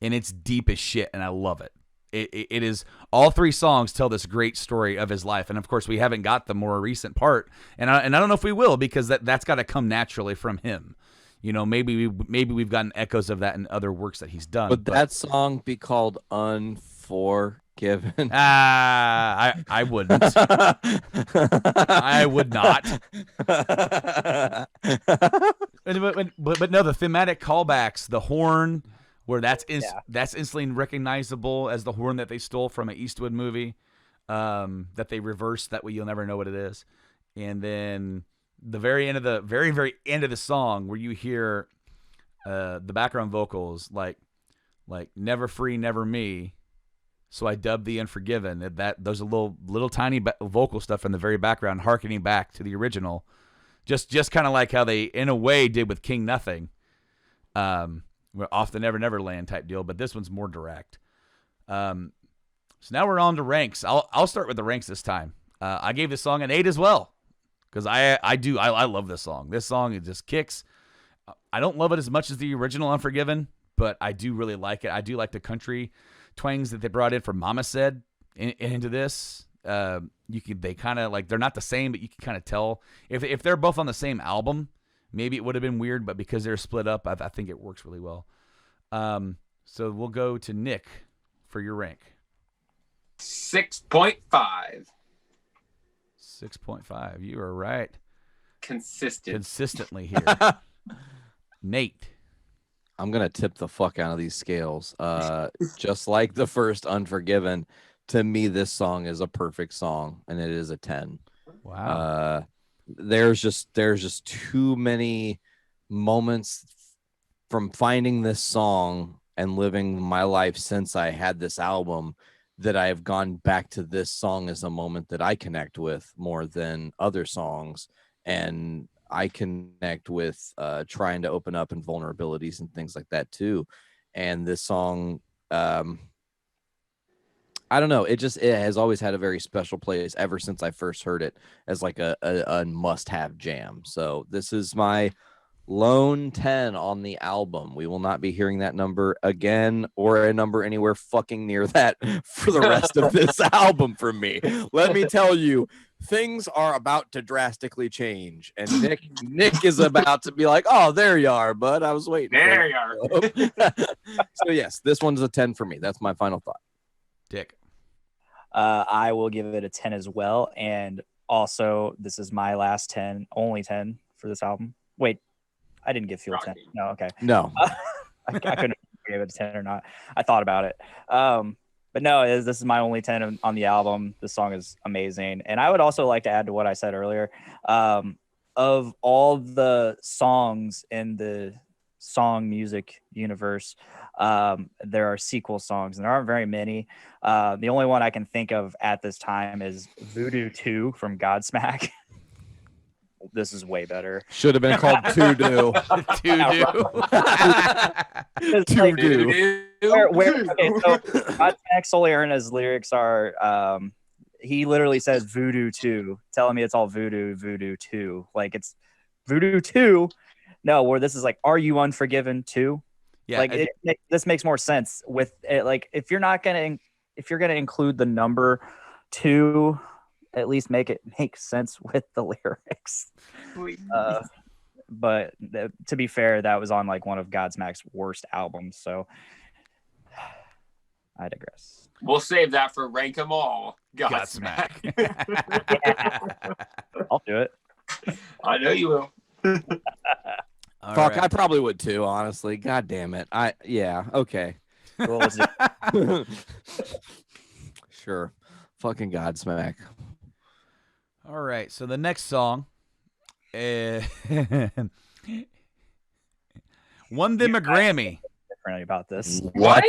And it's deep as shit, and I love it. It is, all three songs tell this great story of his life. And of course we haven't got the more recent part, and I don't know if we will, because that's got to come naturally from him. You know, maybe we've gotten echoes of that in other works that he's done. Would that song be called Unforgiven? I wouldn't. I would not. But no, the thematic callbacks, the horn, where that's instantly recognizable as the horn that they stole from an Eastwood movie, that they reversed. That way you'll never know what it is. And then the very end of the song, where you hear the background vocals like "Never Free, Never Me," so I dubbed the Unforgiven. Those are little tiny vocal stuff in the very background, harkening back to the original, just kind of like how they in a way did with King Nothing. We're off the Never Never Land type deal, but this one's more direct. So now we're on to ranks. I'll start with the ranks this time. I gave this song an 8 as well, because I love this song. This song, it just kicks. I don't love it as much as the original Unforgiven, but I do really like it. I do like the country twangs that they brought in from Mama Said into this. They kind of like, they're not the same, but you can kind of tell if they're both on the same album. Maybe it would have been weird, but because they're split up, I think it works really well. So we'll go to Nick for your rank. 6.5. 6.5. You are right. Consistently here. Nate. I'm going to tip the fuck out of these scales. Just like the first Unforgiven, to me, this song is a perfect song, and it is a 10. Wow. There's just too many moments from finding this song and living my life since I had this album that I have gone back to this song as a moment that I connect with more than other songs. And I connect with trying to open up and vulnerabilities and things like that too. And this song, I don't know. It has always had a very special place ever since I first heard it as like a must-have jam. So this is my lone 10 on the album. We will not be hearing that number again, or a number anywhere fucking near that for the rest of this album from me. Let me tell you, things are about to drastically change, and Nick is about to be like, "Oh, there you are, bud. I was waiting." There you are. So yes, this one's a 10 for me. That's my final thought. Dick. I will give it a 10 as well. And also, this is my last 10, only 10 for this album. Wait, I didn't give Fuel 10. No, okay. No. I couldn't give it a 10 or not. I thought about it. But no, this is my only 10 on the album. This song is amazing. And I would also like to add to what I said earlier. Of all the songs in the song music universe, there are sequel songs, and there aren't very many. The only one I can think of at this time is Voodoo 2 from Godsmack. this is way better. Should have been called To Do. It's To like, Do. okay, so Max Solera's lyrics are he literally says voodoo 2, telling me it's all voodoo 2. Like it's voodoo 2. No, where this is like, are you unforgiven too? Yeah, like this makes more sense with it. Like if you're gonna include the number 2, at least make it make sense with the lyrics. But to be fair, that was on like one of Godsmack's worst albums, so I digress. We'll save that for Rank 'em All. Godsmack. I'll do it. I know you will. All Fuck, right. I probably would too, honestly. God damn it. Yeah, okay. Cool, let's do it. Sure. Fucking Godsmack. All right, so the next song won them a Grammy. Different about this. What?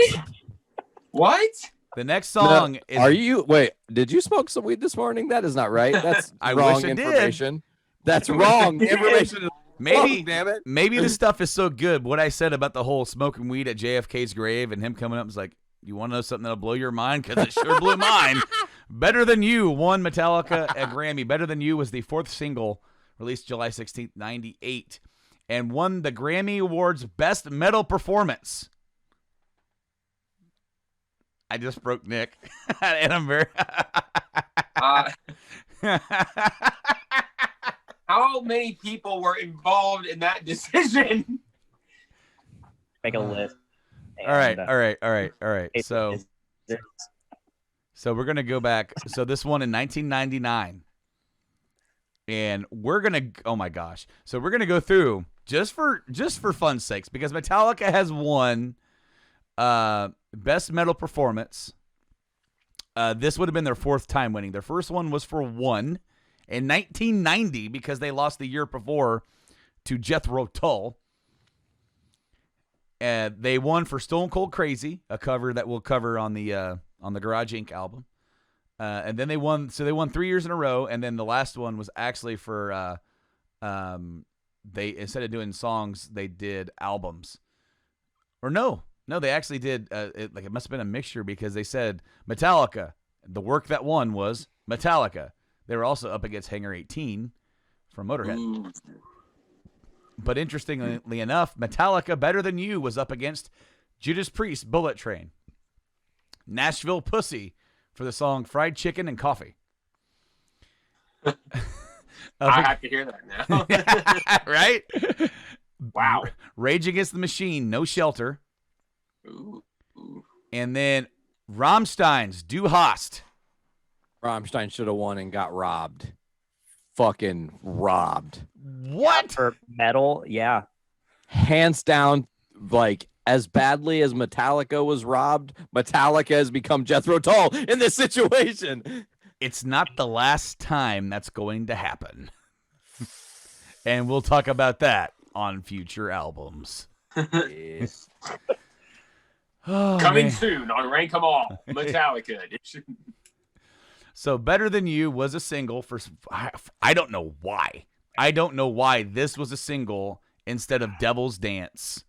What? The next song is. Are you wait? Did you smoke some weed this morning? That is not right. That's I wrong wish I did. information. That's wrong information. Is Maybe, wrong, damn it. maybe the stuff is so good. What I said about the whole smoking weed at JFK's grave and him coming up was like, you want to know something that'll blow your mind? Because it sure blew mine. Better Than You won Metallica a Grammy. Better Than You was the 4th single released July 16th, 98, and won the Grammy Awards Best Metal Performance. I just broke Nick, and I'm very. How many people were involved in that decision? Make a list. All right. So we're gonna go back. So this one in 1999, and we're gonna. Oh my gosh! So we're gonna go through just for fun's sakes because Metallica has won Best Metal Performance. This would have been their 4th time winning. Their first one was for one in 1990 because they lost the year before to Jethro Tull. They won for Stone Cold Crazy, a cover that we'll cover on the Garage Inc. album. And then they won 3 years in a row, and then the last one was actually for they instead of doing songs, they did albums. Or no, they actually did it must have been a mixture because they said Metallica. The work that won was Metallica. They were also up against Hangar 18 from Motorhead. Ooh. But interestingly enough, Metallica Better Than You was up against Judas Priest Bullet Train. Nashville Pussy for the song Fried Chicken and Coffee. I have to hear that now. Right? Wow. Rage Against the Machine, No Shelter. Ooh. And then Rammstein's Du Hast. Rammstein should have won and got robbed. Fucking robbed. What? For metal, yeah. Hands down, like as badly as Metallica was robbed, Metallica has become Jethro Tull in this situation. It's not the last time that's going to happen. And we'll talk about that on future albums. Yes. Oh, Coming man. soon on Rank 'em All, Metallica edition. So Better Than You was a single for, I don't know why. I don't know why this was a single instead of Devil's Dance.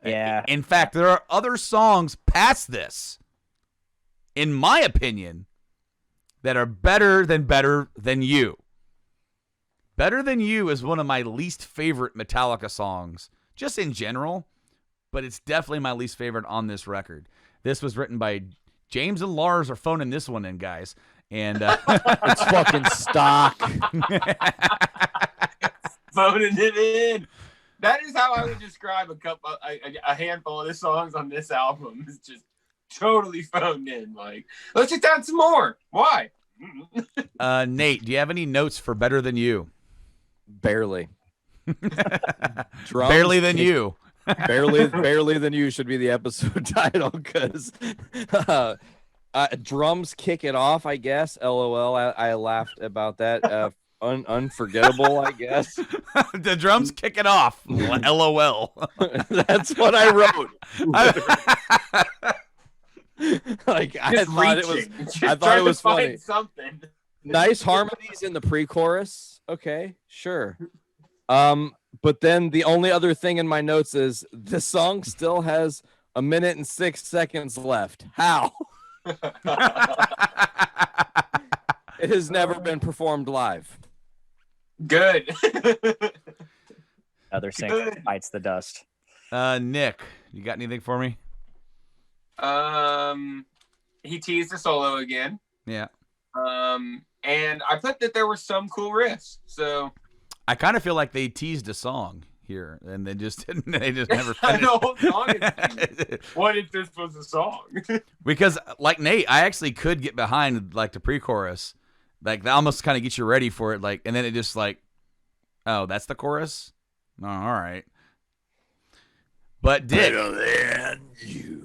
Yeah. In fact, there are other songs past this, in my opinion, that are Better Than You. Better Than You is one of my least favorite Metallica songs, just in general, but it's definitely my least favorite on this record. This was written by James and Lars are phoning this one in, guys. And It's fucking stock. Voting it in. That is how I would describe a handful of the songs on this album. It's just totally phoned in. Like, let's just add some more. Why? Nate, do you have any notes for Better Than You? Barely. Drums Barely Than kick- You. barely Than You should be the episode title because drums kick it off, I guess. LOL. I laughed about that. Unforgettable, I guess. The drums kick it off. LOL. That's what I wrote. Like I Just thought it was. reaching. Just I thought trying it was to find funny. Something. Nice harmonies in the pre-chorus. Okay, sure. But then the only other thing in my notes is the song still has 1 minute and 6 seconds left. How? It has never been performed live. Good. Other singer bites the dust. Nick, you got anything for me? He teased the solo again. Yeah. And I put that there were some cool riffs. So I kind of feel like they teased a song here, and they just didn't. They just never the finished. whole song is what if this was a song? Because like Nate, I actually could get behind like the pre-chorus, like that almost kind of gets you ready for it. Like, and then it just like, oh, that's the chorus. Oh, all right. But Dick,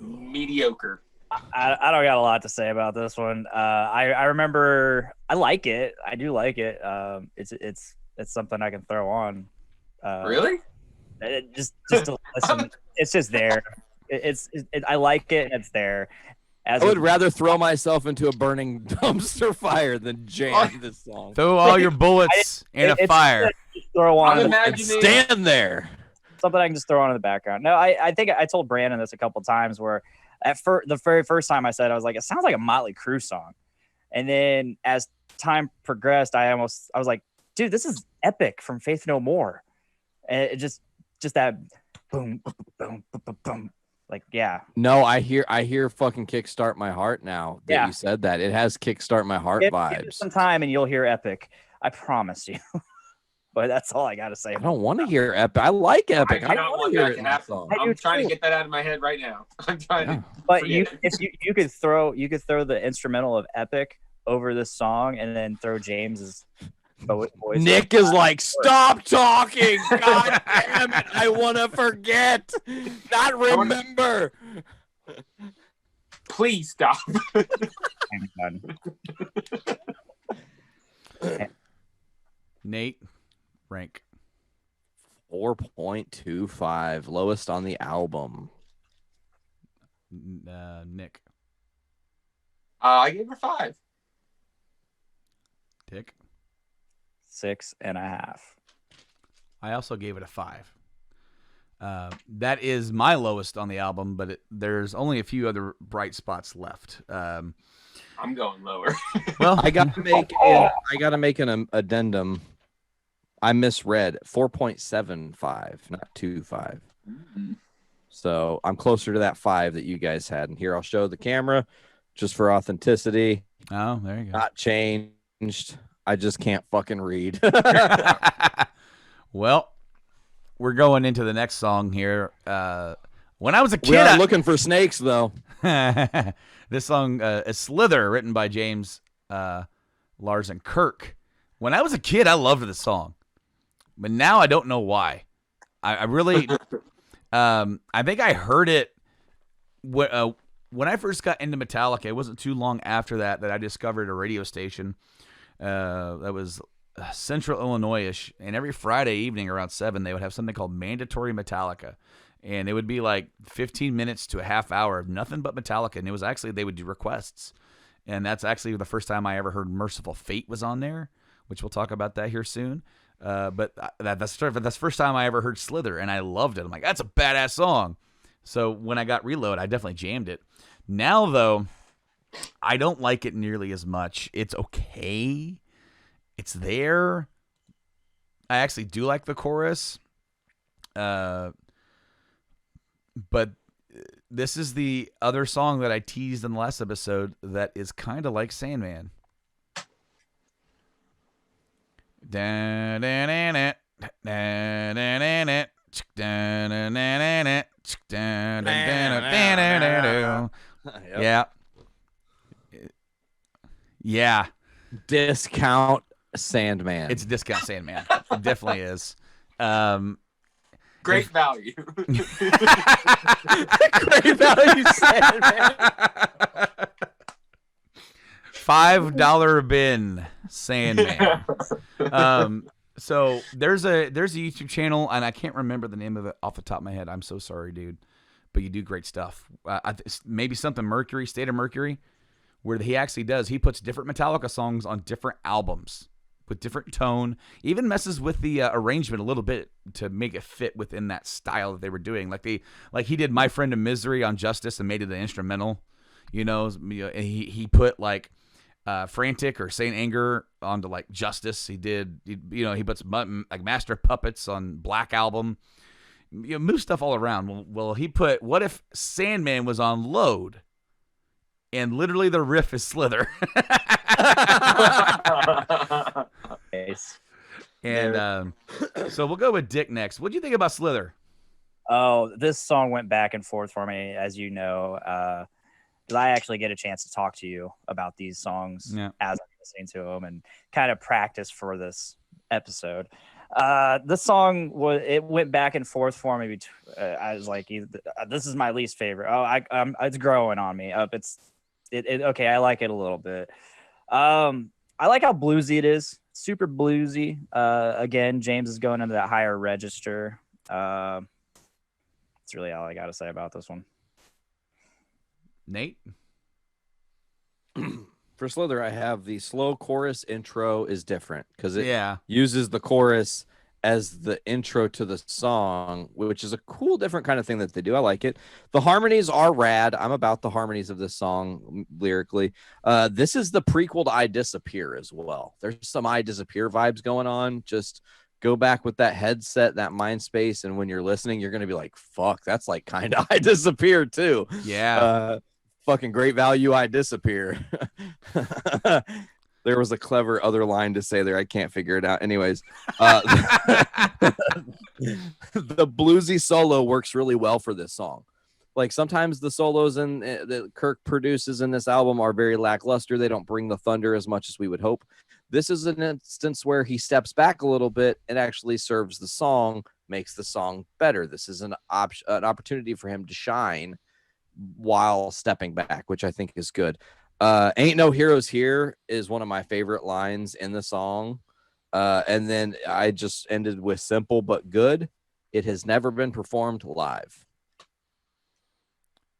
Mediocre. I don't got a lot to say about this one. I remember I like it. I do like it. It's something I can throw on. Really? Just to listen. It's just there. I like it. And it's there. I would rather throw myself into a burning dumpster fire than jam this song. throw all your bullets in a fire. Just throw on. I'm And imagining stand there. Something I can just throw on in the background. No, I think I told Brandon this a couple times where the very first time I said, I was like, it sounds like a Motley Crue song. And then as time progressed, I was like, dude, this is Epic from Faith No More. And it just that boom, boom, boom, boom, boom. Like, yeah. No, I hear fucking Kickstart My Heart now that Yeah. you said that. It has Kickstart My Heart Give it vibes. some time and you'll hear Epic. I promise you. But that's all I got to say. I don't want to hear Epic. I like Epic. I I do not want want to hear that it to in the happen. song. I do I'm trying too. to get that out of my head right now. I'm trying Yeah. to. But you could throw the instrumental of Epic over this song and then throw James's voice. Nick is like, stop talking. God damn it. I want to forget, not remember. Please stop. I'm done. Nate, rank. 4.25, lowest on the album. Nick, I gave her 5. Dick. 6.5. I also gave it a 5. That is my lowest on the album, but there's only a few other bright spots left. I'm going lower. Well, I gotta make an addendum. I misread 4.75, not 2.5. So I'm closer to that 5 that you guys had. And here I'll show the camera just for authenticity. oh, there you go. Not changed. I just can't fucking read. Well, we're going into the next song here. When I was a We kid, are looking for snakes, though. this song is Slither, written by James Lars and Kirk. When I was a kid, I loved this song, but now I don't know why. I really, I think I heard it when I first got into Metallica. It wasn't too long after that I discovered a radio station that was Central Illinois-ish, and every Friday evening around 7, they would have something called Mandatory Metallica, and it would be like 15 minutes to a half hour of nothing but Metallica, and it was actually, they would do requests, and that's actually the first time I ever heard Merciful Fate was on there, which we'll talk about that here soon. But that's the first time I ever heard Slither, and I loved it. I'm like, that's a badass song. So when I got Reload, I definitely jammed it. Now, though, I don't like it nearly as much. It's okay. It's there. I actually do like the chorus. But this is the other song that I teased in the last episode that is kind of like Sandman. Yeah. Yeah. Discount Sandman. It's Discount Sandman. It definitely is. Great value. great value Sandman. $5 bin Sandman. So there's a YouTube channel, and I can't remember the name of it off the top of my head. I'm so sorry, dude. But you do great stuff. Maybe something Mercury, State of Mercury, where he actually does. He puts different Metallica songs on different albums with different tone, even messes with the arrangement a little bit to make it fit within that style that they were doing. Like he did My Friend in Misery on Justice and made it an instrumental, and he put like Frantic or Saint Anger onto like Justice. He puts like Master of Puppets on Black Album. Move stuff all around. Well, he put What If Sandman was on Load, and literally the riff is Slither. Nice. And so we'll go with Dick next. What do you think about Slither? Oh, this song went back and forth for me, as you know, because I actually get a chance to talk to you about these songs as I'm listening to them and kind of practice for this episode. This song went back and forth for me. I was like, this is my least favorite. Oh, it's growing on me. Okay, I like it a little bit. I like how bluesy it is. Super bluesy. Again, James is going into that higher register. That's really all I got to say about this one. Nate? For Slither, I have the slow chorus intro is different because it uses the chorus as the intro to the song, which is a cool, different kind of thing that they do. I like it. The harmonies are rad. I'm about the harmonies of this song lyrically. This is the prequel to I Disappear as well. There's some I Disappear vibes going on. Just go back with that headset, that mind space, and when you're listening, you're going to be like, fuck, that's like kind of I Disappear too. Yeah. Fucking great value, I Disappear. There was a clever other line to say there. I can't figure it out. Anyways, the bluesy solo works really well for this song. Like sometimes the solos that Kirk produces in this album are very lackluster. They don't bring the thunder as much as we would hope. This is an instance where he steps back a little bit and actually serves the song, makes the song better. This is an opportunity for him to shine while stepping back, which I think is good. Ain't No Heroes Here is one of my favorite lines in the song. And then I just ended with simple but good. It has never been performed live.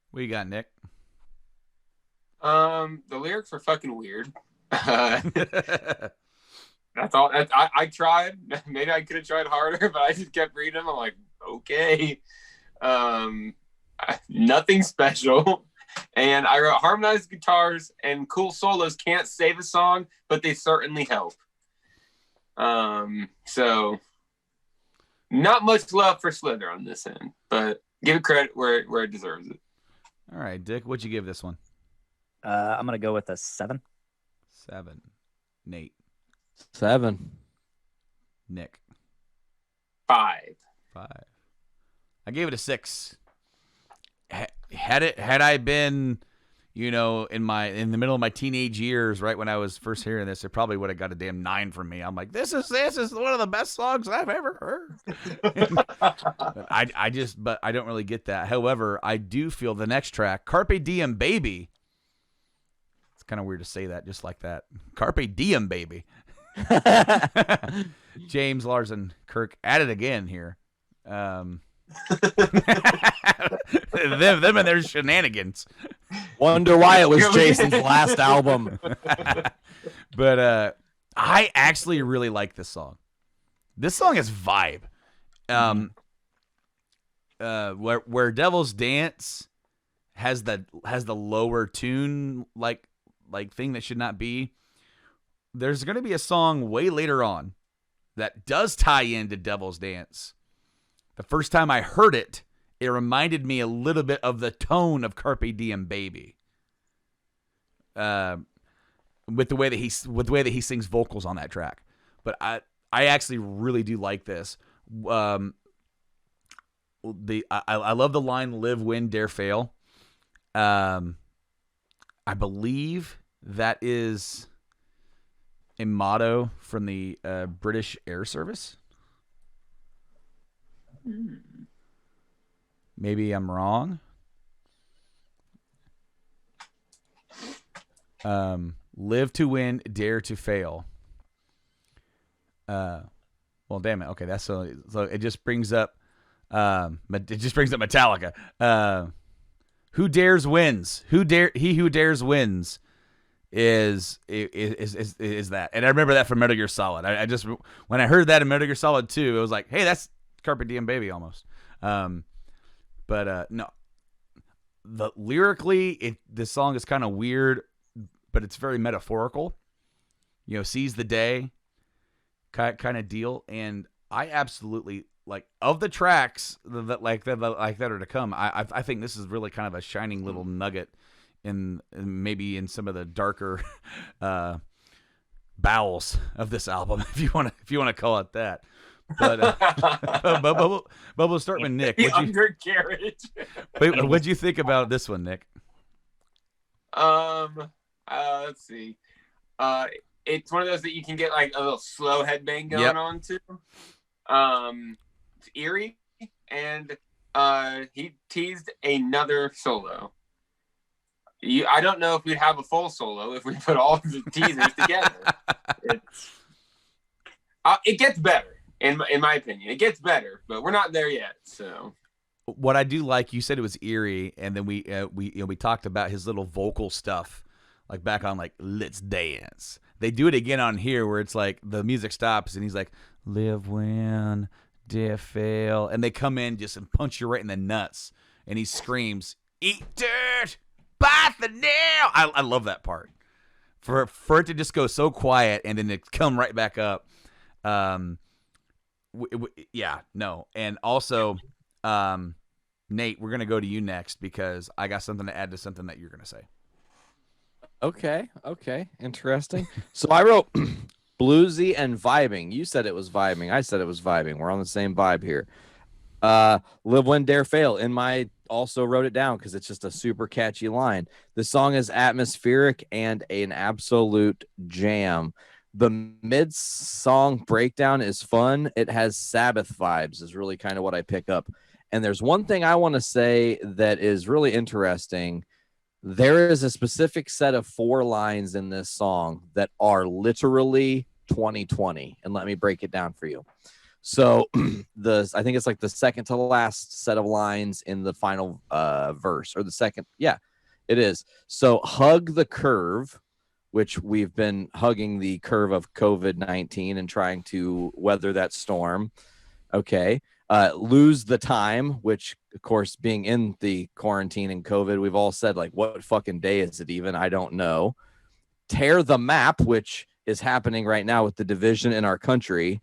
What you got, Nick? The lyrics are fucking weird. That's all. I tried. Maybe I could have tried harder, but I just kept reading them. I'm like, okay. Nothing special. And I wrote harmonized guitars and cool solos can't save a song, but they certainly help. So not much love for Slither on this end, but give it credit where it deserves it. All right, Dick, what'd you give this one? I'm going to go with a 7. 7. Nate? 7. Nick? 5. I gave it a 6. Had I been, in the middle of my teenage years, right when I was first hearing this, it probably would have got a damn 9 from me. I'm like, this is one of the best songs I've ever heard. But I don't really get that. However, I do feel the next track, Carpe Diem Baby. It's kind of weird to say that just like that. Carpe Diem Baby. James, Larson, Kirk at it again here. them and their shenanigans. Wonder why it was Jason's last album. But I actually really like this song. This song is vibe. Where Devil's Dance has the lower tune like thing that should not be. There's going to be a song way later on that does tie into Devil's Dance. The first time I heard it, it reminded me a little bit of the tone of Carpe Diem Baby. With the way that he sings vocals on that track. But I actually really do like this. I love the line "Live, Win, Dare, Fail." I believe that is a motto from the British Air Service. Maybe I'm wrong. Live to win, dare to fail. Well, damn it. Okay, that's so it just brings up Metallica. Who dares wins. He who dares wins. is that. And I remember that from Metal Gear Solid. I just, when I heard that in Metal Gear Solid 2, it was like, hey, that's Carpe Diem Baby almost. But no, lyrically, this song is kind of weird, but it's very metaphorical. You know, seize the day kind of deal. And I absolutely, like, of the tracks that are to come, I think this is really kind of a shining little nugget in maybe in some of the darker bowels of this album, if you want to call it that. But but we'll start with Nick. The undercarriage. What'd you think about this one, Nick? Let's see. It's one of those that you can get like a little slow headbang going on to. It's eerie, and he teased another solo. I don't know if we'd have a full solo if we put all of the teasers together. It gets better, in my opinion. It gets better, but we're not there yet. So, what I do like, you said it was eerie, and then we talked about his little vocal stuff, like back on like Let's Dance. They do it again on here, where it's like the music stops, and he's like, "Live, win, death, fail," and they come in just and punch you right in the nuts, and he screams, "Eat dirt! Bite the nail!" I love that part. For it to just go so quiet and then to come right back up. Yeah, no. And also, Nate, we're going to go to you next because I got something to add to something that you're going to say. Okay. Interesting. So I wrote bluesy and vibing. You said it was vibing. I said it was vibing. We're on the same vibe here. Live, Win, Dare, Fail. Also wrote it down because it's just a super catchy line. The song is atmospheric and an absolute jam. The mid-song breakdown is fun. It has Sabbath vibes is really kind of what I pick up. And there's one thing I want to say that is really interesting. There is a specific set of 4 lines in this song that are literally 2020. And let me break it down for you. So I think it's like the second to last set of lines in the final verse, or the second. Yeah, it is. So hug the curve, which we've been hugging the curve of COVID-19 and trying to weather that storm. Okay. Lose the time, which of course, being in the quarantine and COVID, we've all said like, what fucking day is it even? I don't know. Tear the map, which is happening right now with the division in our country.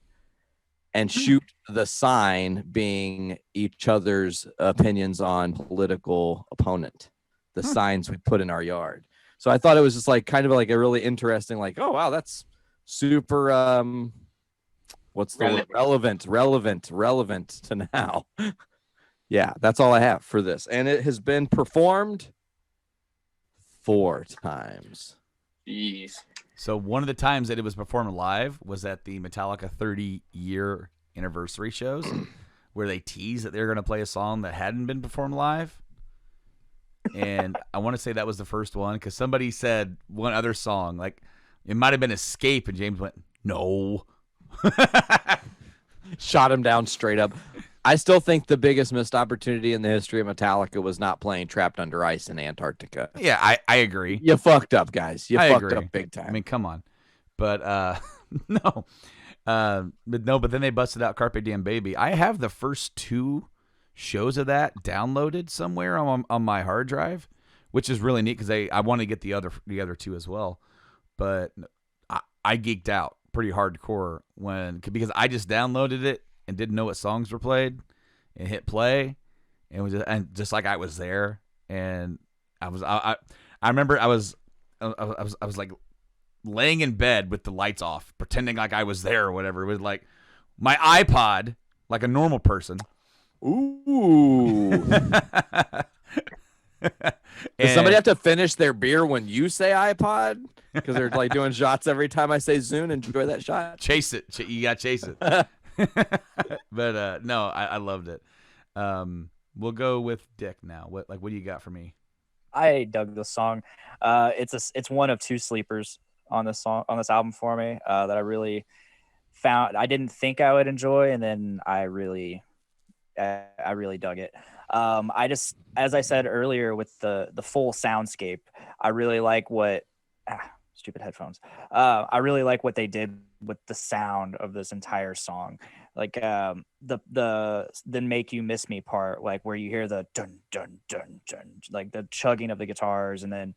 And shoot the sign, being each other's opinions on political opponent, the signs we put in our yard. So I thought it was just like kind of like a really interesting, like, oh, wow, that's super, what's the word? Relevant to now. Yeah, that's all I have for this. And it has been performed 4 times. Jeez. So one of the times that it was performed live was at the Metallica 30-year anniversary shows, where they teased that they were going to play a song that hadn't been performed live. And I want to say that was the first one, because somebody said one other song, like it might have been Escape, and James went, no. Shot him down straight up. I still think the biggest missed opportunity in the history of Metallica was not playing Trapped Under Ice in Antarctica. Yeah, I agree. You fucked up, guys. You fucked agree. up big time. I mean, come on. But no. But then they busted out Carpe Diem Baby. I have the first 2 shows of that downloaded somewhere on my hard drive, which is really neat because I want to get the other 2 as well. But I geeked out pretty hardcore because I just downloaded it and didn't know what songs were played, and hit play, and just like I was there, and I remember I was like laying in bed with the lights off, pretending like I was there or whatever, with like my iPod, like a normal person. Ooh. Does somebody have to finish their beer when you say iPod? Because they're like doing shots every time I say Zune. Enjoy that shot. Chase it. You got to chase it. But no, I loved it. We'll go with Dick now. What do you got for me? I dug this song. It's one of 2 sleepers on this album for me that I really found. I didn't think I would enjoy, and then I really dug it. I just, as I said earlier, with the full soundscape, I really like what Stupid headphones. I really like what they did with the sound of this entire song. Like the "Make You Miss Me" part, like where you hear the dun dun dun dun, like the chugging of the guitars, and then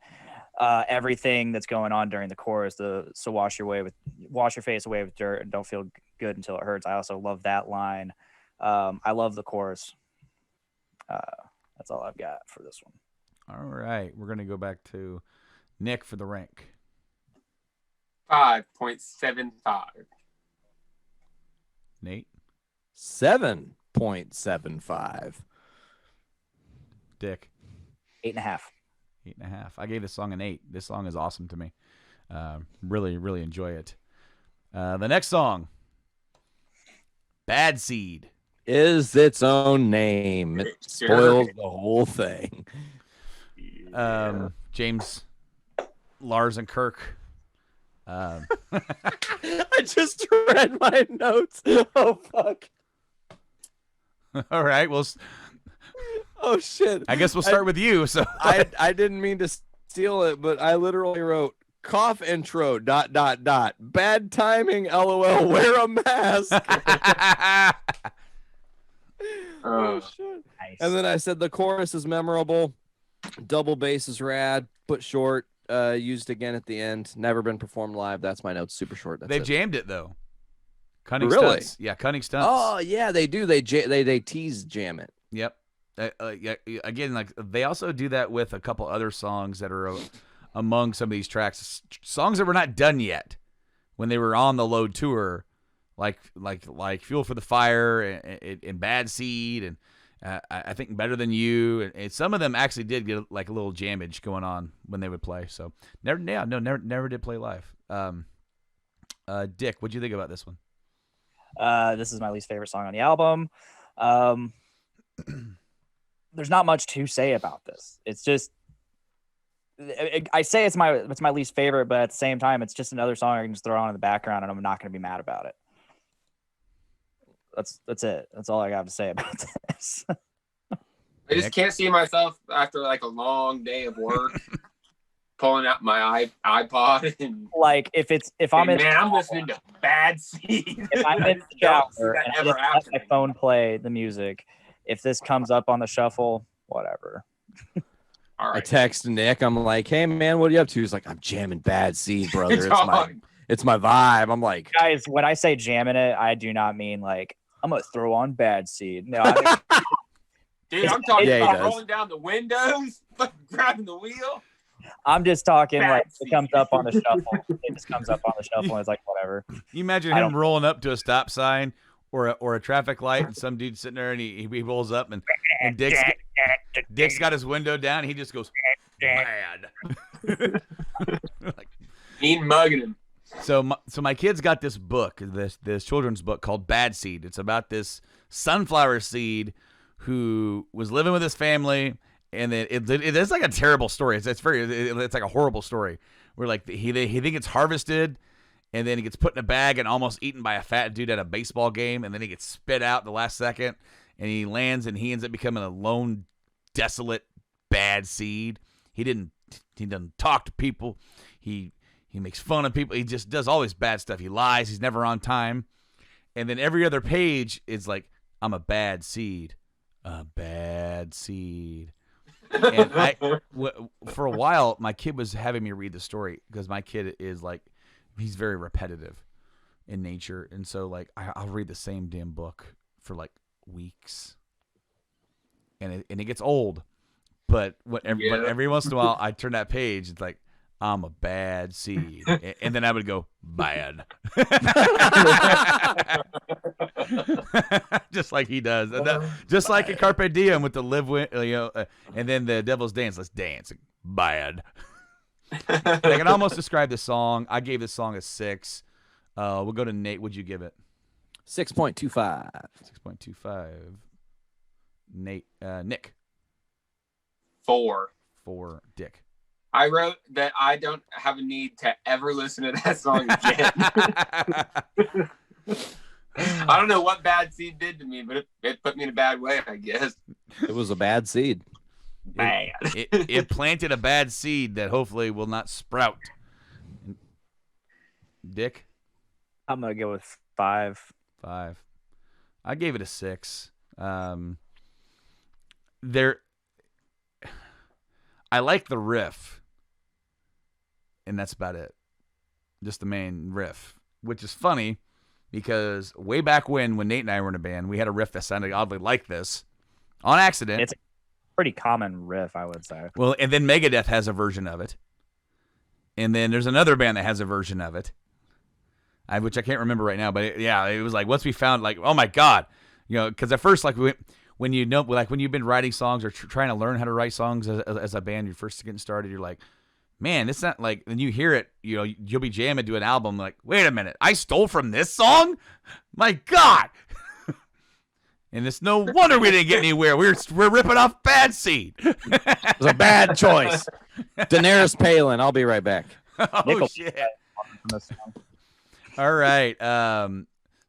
everything that's going on during the chorus. So wash your face away with dirt and don't feel good until it hurts. I also love that line. I love the chorus. That's all I've got for this one. All right, we're gonna go back to Nick for the rank. 5.75. Nate, 7.75. Dick, 8.5. 8.5. I gave this song an 8. This song is awesome to me. Really, really enjoy it. The next song, Bad Seed. Is its own name. It spoils the whole thing. James, Lars, and Kirk. I just read my notes. Oh, fuck. All right. Well, Oh, shit. I guess we'll start with you. So I didn't mean to steal it, but I literally wrote cough intro ... Bad timing, LOL, wear a mask. Oh, shit. Nice. And then I said the chorus is memorable. Double bass is rad, but short. Used again at the end. Never been performed live. That's my notes. Super short. That's they've it. jammed it though. Cunning Really? stunts. Yeah, cunning stunts. Oh yeah, they do. They tease jam it. Yep. Yeah. Again, like they also do that with a couple other songs that are among some of these tracks, songs that were not done yet when they were on the Load tour, like Fuel for the Fire and Bad Seed and I think Better Than You, and some of them actually did get like a little jammage going on when they would play. So never did play live. Dick, what'd you think about this one? This is my least favorite song on the album. There's not much to say about this. It's just I say it's my least favorite, but at the same time, it's just another song I can just throw on in the background, and I'm not going to be mad about it. That's it. That's all I have to say about this. I just can't see myself after like a long day of work pulling out my iPod and Like if I'm in, man, I'm listening to Bad Seed. if I'm in the shower and I just let my phone play the music, if this comes up on the shuffle, whatever. All I right. text Nick. I'm like, hey man, what are you up to? He's like, I'm jamming Bad Seed, brother. Dog. It's my vibe. I'm like, Guys, when I say jamming it, I do not mean like I'm gonna throw on Bad Seed. No, I mean, Dude, I'm talking Yeah, he about does. rolling down the windows, grabbing the wheel. I'm just talking Bad like Seed. it comes up on the shuffle. It just comes up on the shuffle and it's like whatever. You imagine I him don't- rolling up to a stop sign or a traffic light, and some dude sitting there, and he rolls up, and Dick's got his window down, and he just goes bad. Like, Mean mugging him. so my kids got this book, this children's book called Bad Seed. It's about this sunflower seed who was living with his family, and then it's like a terrible story. It's like a horrible story where like he think it's harvested, and then he gets put in a bag and almost eaten by a fat dude at a baseball game, and then he gets spit out the last second, and he lands and he ends up becoming a lone, desolate, bad seed. He doesn't talk to people. He makes fun of people. He just does all this bad stuff. He lies. He's never on time. And then every other page is like, I'm a bad seed. A bad seed. And for a while, my kid was having me read the story because my kid is like, he's very repetitive in nature. And so like, I'll read the same damn book for like weeks. And it gets old. But every once in a while, I turn that page. It's like, I'm a bad seed. And then I would go, bad. Just like he does. Just like a Carpe Diem with the live with, and then the Devil's Dance. Let's dance. Bad. I can almost describe the song. I gave this song a 6. We'll go to Nate. What'd you give it? 6.25. 6.25. Nate. Nick. 4. Dick. I wrote that I don't have a need to ever listen to that song again. I don't know what Bad Seed did to me, but it put me in a bad way, I guess. It was a bad seed. Bad. It planted a bad seed that hopefully will not sprout Dick? I'm gonna go with 5. 5. I gave it a 6. There, I like the riff, and that's about it. Just the main riff, which is funny because way back when Nate and I were in a band, we had a riff that sounded oddly like this on accident. It's a pretty common riff, I would say. Well, and then Megadeth has a version of it, and then there's another band that has a version of it, which I can't remember right now. But it was like once we found, like, oh my god, because at first, like, when you've been writing songs or trying to learn how to write songs as a band, you're first getting started, you're like, man, it's not like, then you hear it, you'll be jamming to an album, like, wait a minute, I stole from this song? My God. And it's no wonder we didn't get anywhere. We're ripping off Bad Seed. It was a bad choice. Daenerys Palin. I'll be right back. Oh, shit. All right.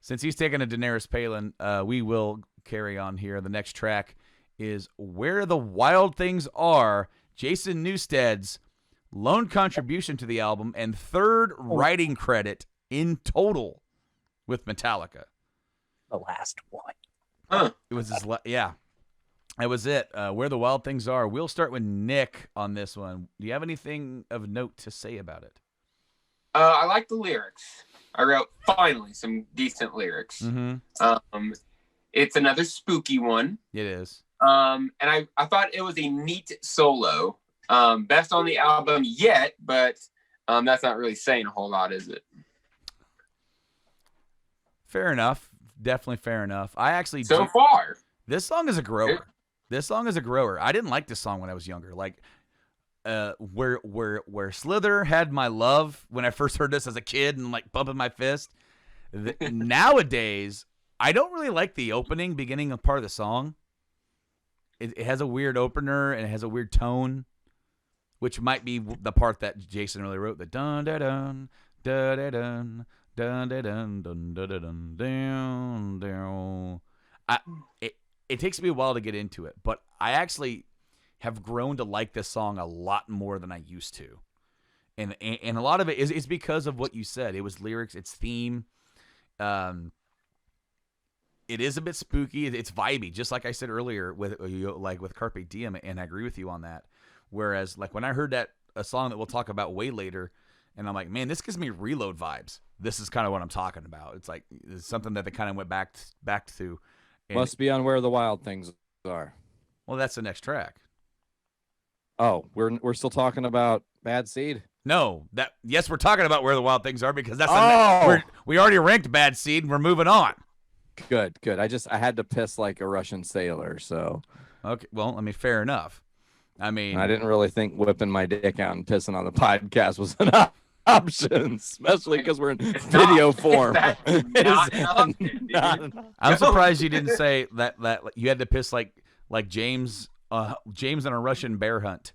Since he's taking a Daenerys Palin, we will carry on here. The next track is Where the Wild Things Are, Jason Newsted's lone contribution to the album and third writing credit in total with Metallica. The last one. Huh. It was his that was it. Where the Wild Things Are. We'll start with Nick on this one. Do you have anything of note to say about it? I like the lyrics. I wrote finally some decent lyrics. Mm-hmm. It's another spooky one. It is. And I thought it was a neat solo. Best on the album yet, but that's not really saying a whole lot, is it? Fair enough. Definitely fair enough. I actually far. This song is a grower. This song is a grower. I didn't like this song when I was younger. Like, where Slither had my love when I first heard this as a kid and like bumping my fist. Nowadays, I don't really like the beginning part of the song. It has a weird opener and it has a weird tone, which might be the part that Jason really wrote. The dun dun dun dun dun dun dun dun dun dun dun dun. It takes me a while to get into it, but I actually have grown to like this song a lot more than I used to, and a lot of it is because of what you said. It was lyrics, its theme. It is a bit spooky. It's vibey, just like I said earlier with Carpe Diem, and I agree with you on that. Whereas, like, when I heard a song that we'll talk about way later, and I'm like, man, this gives me Reload vibes. This is kind of what I'm talking about. It's like it's something that they kind of went back to. And Must be on Where the Wild Things Are. Well, that's the next track. Oh, we're still talking about Bad Seed? No, yes, we're talking about Where the Wild Things Are because that's we already ranked Bad Seed and we're moving on. Good. I had to piss like a Russian sailor, so. Okay, well, I mean, fair enough. I mean, I didn't really think whipping my dick out and pissing on the podcast was an option, especially because we're in video form. I'm surprised you didn't say that you had to piss like James on a Russian bear hunt.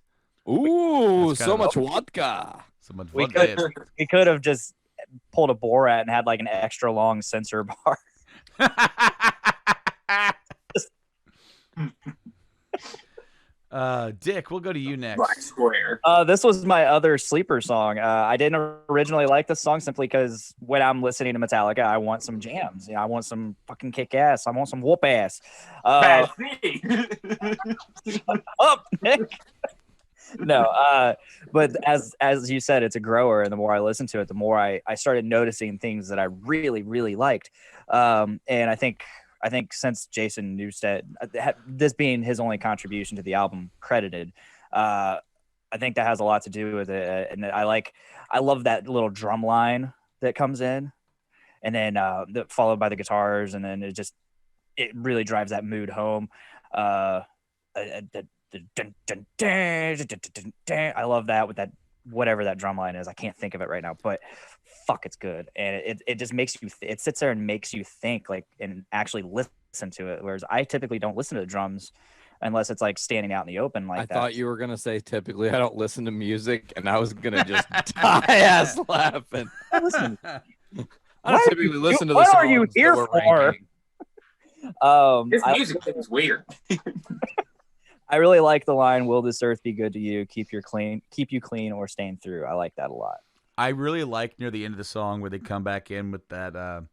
Ooh, so much vodka. So much We vodka. could have just pulled a Borat and had like an extra long censor bar. Dick, we'll go to you next. Black Square. This was my other sleeper song. I didn't originally like this song simply because when I'm listening to Metallica, I want some jams. I want some fucking kick ass. I want some whoop ass. Bad Seed. Shut up, Nick. No, but as you said, it's a grower, and the more I listened to it, the more I started noticing things that I really, really liked. And I think since Jason Newsted, this being his only contribution to the album credited, I think that has a lot to do with it. And I love that little drum line that comes in, and then followed by the guitars, and then it really drives that mood home. I love that with that whatever that drum line is. I can't think of it right now, but fuck, it's good, and it just makes you. It sits there and makes you think, like, and actually listen to it. Whereas I typically don't listen to the drums unless it's like standing out in the open like that. I thought you were gonna say typically I don't listen to music, and I was gonna just die ass laughing. Listen, I don't typically listen to the what songs are you that here we're for? ranking. This music thing is weird. I really like the line, "Will this earth be good to you? Keep you clean, or stain through." I like that a lot. I really like near the end of the song where they come back in with that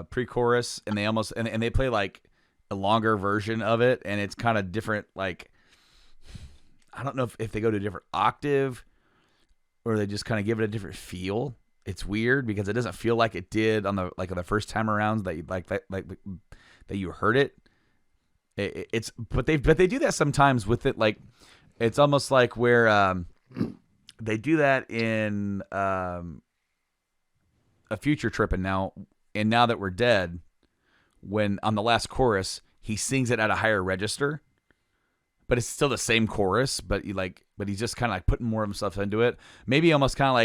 pre-chorus, and they almost and they play like a longer version of it, and it's kind of different. Like, I don't know if they go to a different octave or they just kind of give it a different feel. It's weird because it doesn't feel like it did on the first time around that you heard it. But they do that sometimes with it. Like, it's almost like where they do that in a Future Trip, and now that we're dead, when on the last chorus he sings it at a higher register, but it's still the same chorus, but he's just kind of like putting more of himself into it. Maybe almost kind of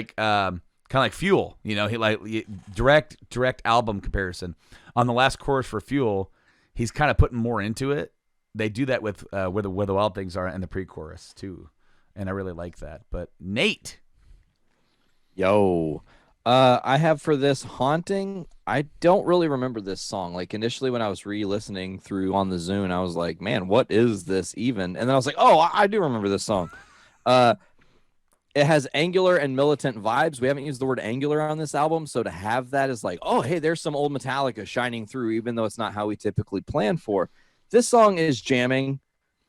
like Fuel, he direct album comparison. On the last chorus for Fuel, he's kind of putting more into it. They do that with where the Wild Things Are in the pre-chorus too, and I really like that. But Nate, Yo, I have for this Haunting. I don't really remember this song. Like, initially when I was re-listening through on the Zune, I was like, man, what is this even? And then I was like, oh, I do remember this song. It has angular and militant vibes. We haven't used the word angular on this album, so to have that is like, oh, hey, there's some old Metallica shining through, even though it's not how we typically plan for. This song is jamming.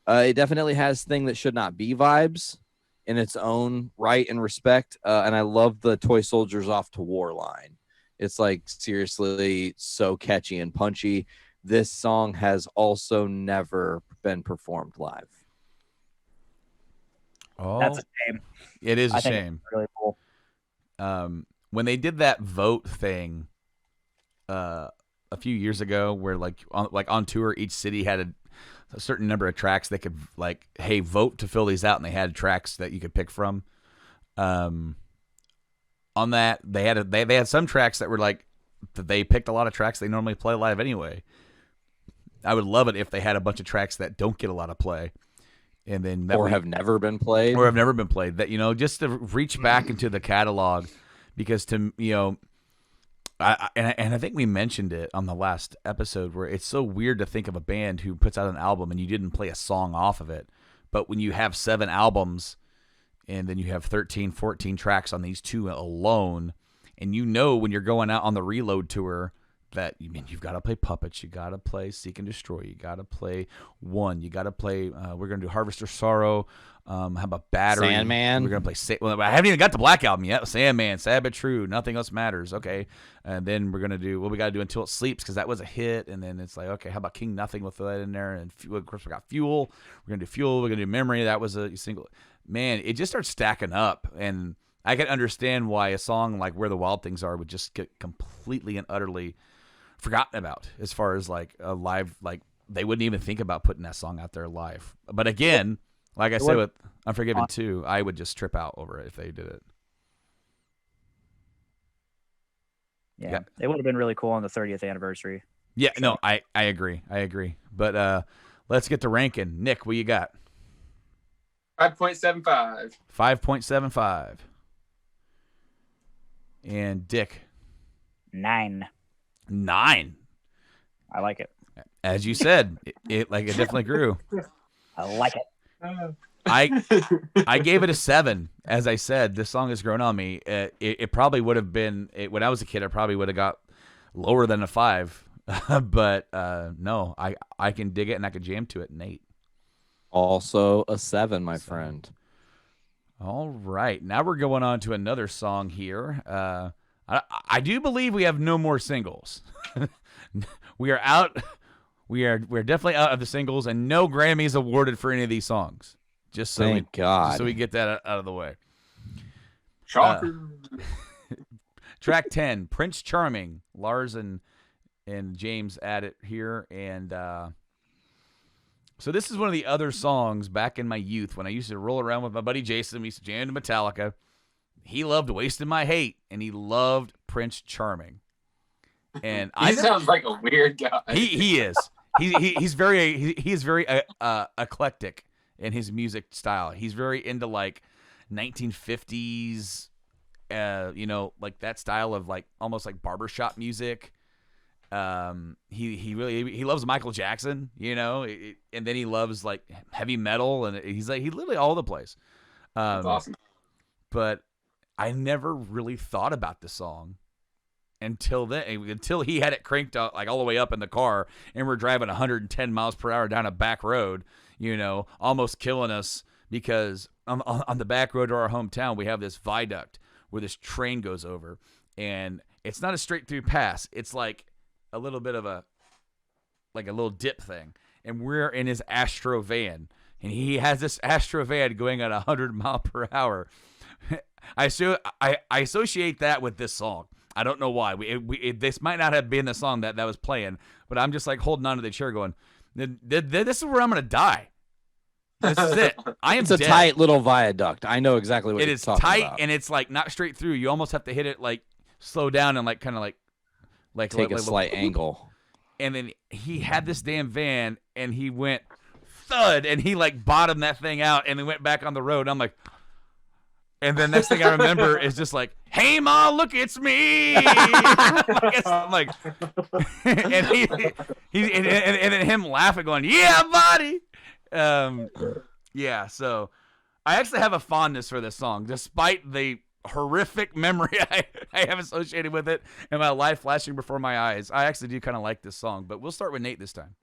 It definitely has Thing That Should Not Be vibes in its own right and respect. And I love the Toy Soldiers Off to War line. It's like seriously so catchy and punchy. This song has also never been performed live. oh, That's a shame. it is a I think shame. it's really cool. When they did that vote thing a few years ago, where like on tour, each city had a certain number of tracks they could like, hey, vote to fill these out, and they had tracks that you could pick from. On that, they had some tracks that were like that they picked a lot of tracks they normally play live anyway. I would love it if they had a bunch of tracks that don't get a lot of play, and then Have never been played. or have never been played. That just to reach back into the catalog, because I think we mentioned it on the last episode where it's so weird to think of a band who puts out an album and you didn't play a song off of it. But when you have 7 albums and then you have 13, 14 tracks on these 2 alone, and when you're going out on the Reload tour that you've got to play Puppets, you got to play Seek and Destroy, you got to play One, you got to play, we're going to do Harvester Sorrow, how about Battery? Sandman. We're going to play, I haven't even got the Black Album yet. Sandman, Sad But True, Nothing Else Matters. Okay. And then we're going to do, we got to do Until It Sleeps, because that was a hit. And then it's like, okay, how about King Nothing with that in there? And of course we got Fuel. We're going to do Fuel. We're going to do Memory. That was a single. Man, it just starts stacking up. And I can understand why a song like Where the Wild Things Are would just get completely and utterly forgotten about, as far as like a live, like they wouldn't even think about putting that song out there live. But again, like I said with Unforgiven II, I would just trip out over it if they did it. Yeah, it would have been really cool on the 30th anniversary. Yeah, no, I agree. But let's get to ranking. Nick, what you got? 5.75. 5.75. And Dick? 9. 9. I like it. As you said, it definitely grew. I like it. I gave it a 7. As I said, this song has grown on me. It probably would have been, when I was a kid, I probably would have got lower than a 5. But no, I can dig it and I can jam to it. Nate? Also a 7, my friend. All right. Now we're going on to another song here. I do believe we have no more singles. We are out. We're definitely out of the singles, and no Grammys awarded for any of these songs. Just so Thank God. Just so we get that out of the way. Shocker. Track 10, Prince Charming. Lars and James add it here, and so this is one of the other songs back in my youth when I used to roll around with my buddy Jason. We used to jam to Metallica. He loved Wasting My Hate, and he loved Prince Charming. And He sounds like a weird guy. He is. He's very eclectic in his music style. He's very into like 1950s, like that style of like almost like barbershop music. He really loves Michael Jackson, and then he loves like heavy metal, and he's literally all over the place. That's awesome. But I never really thought about the song until then, until he had it cranked up like all the way up in the car, and we're driving 110 miles per hour down a back road, almost killing us because on the back road to our hometown, we have this viaduct where this train goes over, and it's not a straight through pass. It's like a little bit of a little dip thing. And we're in his Astro van, and he has this Astro van going at 100 mile per hour. I associate that with this song. I don't know why. This might not have been the song that was playing, but I'm just like holding on to the chair going, this is where I'm going to die. This is it. I am It's a dead. tight little viaduct. I know exactly what It you're is talking tight, about. and it's like not straight through. You almost have to hit it like slow down and like kind of like Take a slight angle. And then he had this damn van, and he went thud, and he like bottomed that thing out, and then went back on the road. And I'm like, and then next thing I remember is just like, "Hey ma, look, it's me." I'm like, and then him laughing, going, "Yeah, buddy." Yeah. So I actually have a fondness for this song, despite the horrific memory I have associated with it and my life flashing before my eyes. I actually do kind of like this song, but we'll start with Nate this time.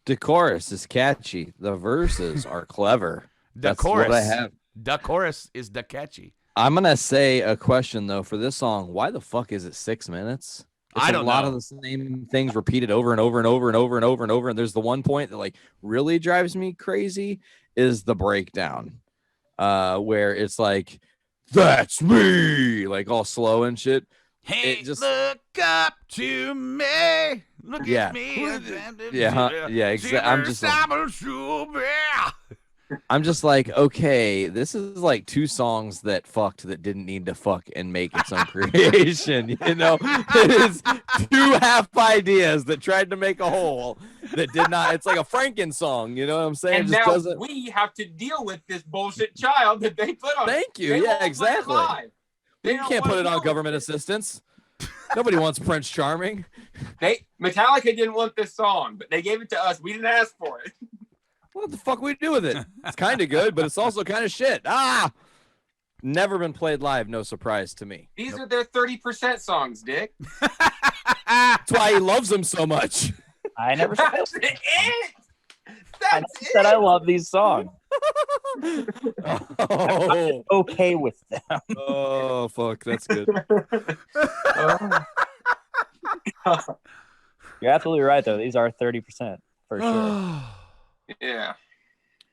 The chorus is catchy. The verses are clever. That's what I have. The chorus is the catchy. I'm gonna say a question though for this song. Why the fuck is it 6 minutes? It's I don't a lot know. of the same things repeated over and over and over and over and over and over. And there's the one point that like really drives me crazy is the breakdown, where it's like, "That's me," like all slow and shit. Hey, It just- look up to me. Look Yeah. at me. Yeah, exactly. I'm just like, okay, this is like two songs that fucked that didn't need to fuck and make its own creation. It is two half ideas that tried to make a whole that did not. It's like a Franken song. You know what I'm saying? And It just now doesn't. we have to deal with this bullshit child that they put on. Thank you. They Yeah, won't put it exactly. live. They You don't can't wanna put it deal on with government it. assistance. Nobody wants Prince Charming. Metallica didn't want this song, but they gave it to us. We didn't ask for it. What the fuck we do with it? It's kind of good, but it's also kind of shit. Never been played live. No surprise to me. These are their 30% songs, Dick. That's why he loves them so much. I never said That's it. I That's said I it. love these songs. Oh, Okay with them. oh, fuck. That's good. You're absolutely right, though. These are 30% for sure. Yeah.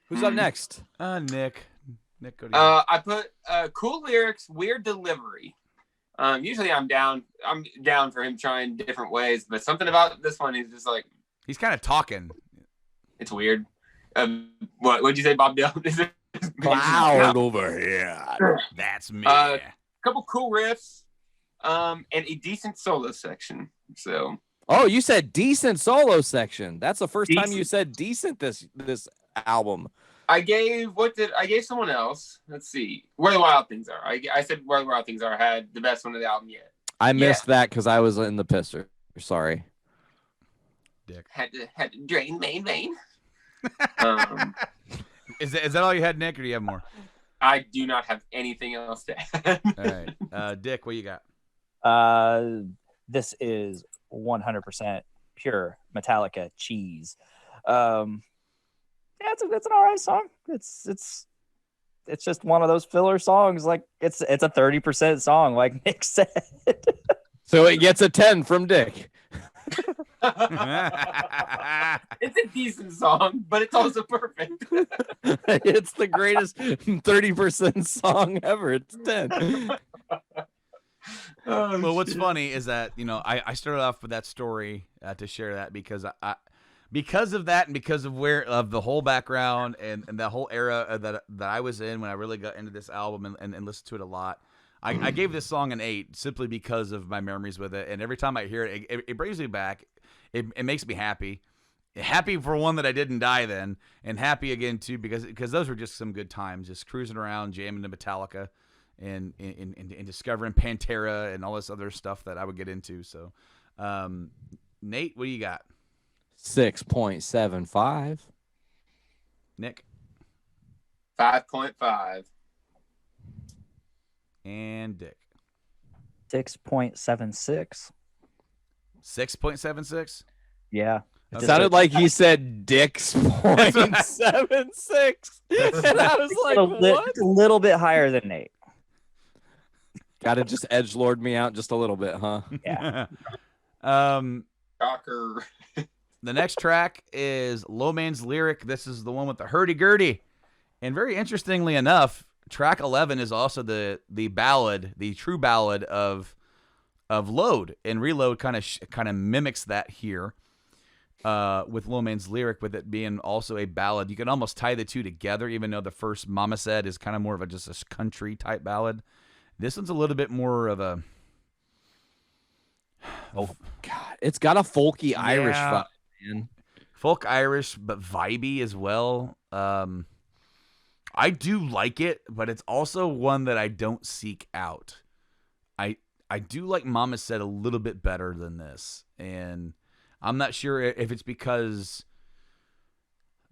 Who's up next? Nick. Nick, go to you. I put cool lyrics, weird delivery. Usually I'm down for him trying different ways, but something about this one is just like, He's kind of talking. it's weird. What'd you say, Bob Dylan? Is it Cloud over here. That's me. couple cool riffs, and a decent solo section. So Oh, you said decent solo section. That's the first time you Decent. said decent this album. I gave someone else. Let's see, Where the Wild Things Are. I said Where the Wild Things Are had the best one of the album yet. I missed that because I was in the pisser. Sorry. Dick. Had to drain main vein. Is that all you had, Nick, or do you have more? I do not have anything else to add. All right. Dick, what you got? This is 100% pure Metallica cheese. Yeah, it's an alright song. It's just one of those filler songs. Like it's a 30% song, like Nick said. So it gets a 10 from Dick. It's a decent song, but it's also perfect. It's the greatest 30% song ever. It's 10. Oh, Well, what's shit. funny is that I started off with that story to share that because because of that and because of the whole background and that whole era that I was in when I really got into this album and listened to it a lot. I gave this song an 8 simply because of my memories with it, and every time I hear it, it brings me back. It makes me happy. Happy for one that I didn't die then, and happy again too because those were just some good times, just cruising around, jamming to Metallica, and discovering Pantera and all this other stuff that I would get into. So, Nate, what do you got? 6.75. Nick, 5.5. And Dick. 6.76. 6.76. Yeah. It Okay. sounded like he said Dick's .76. And I was like, what? A little bit higher than Nate. Got to just edgelord me out just a little bit, huh? Yeah. Shocker. The next track is Low Man's Lyric. This is the one with the hurdy-gurdy. And very interestingly enough, track 11 is also the ballad, the true ballad of Load. And Reload kind of mimics that here with Low Man's Lyric, with it being also a ballad. You can almost tie the two together, even though the first Mama Said is kind of more of just a country type ballad. This one's a little bit more of a... Oh, God. It's got a folky Irish vibe, man. Folk Irish, but vibey as well. I do like it, but it's also one that I don't seek out. I do like Mama Said a little bit better than this. And I'm not sure if it's because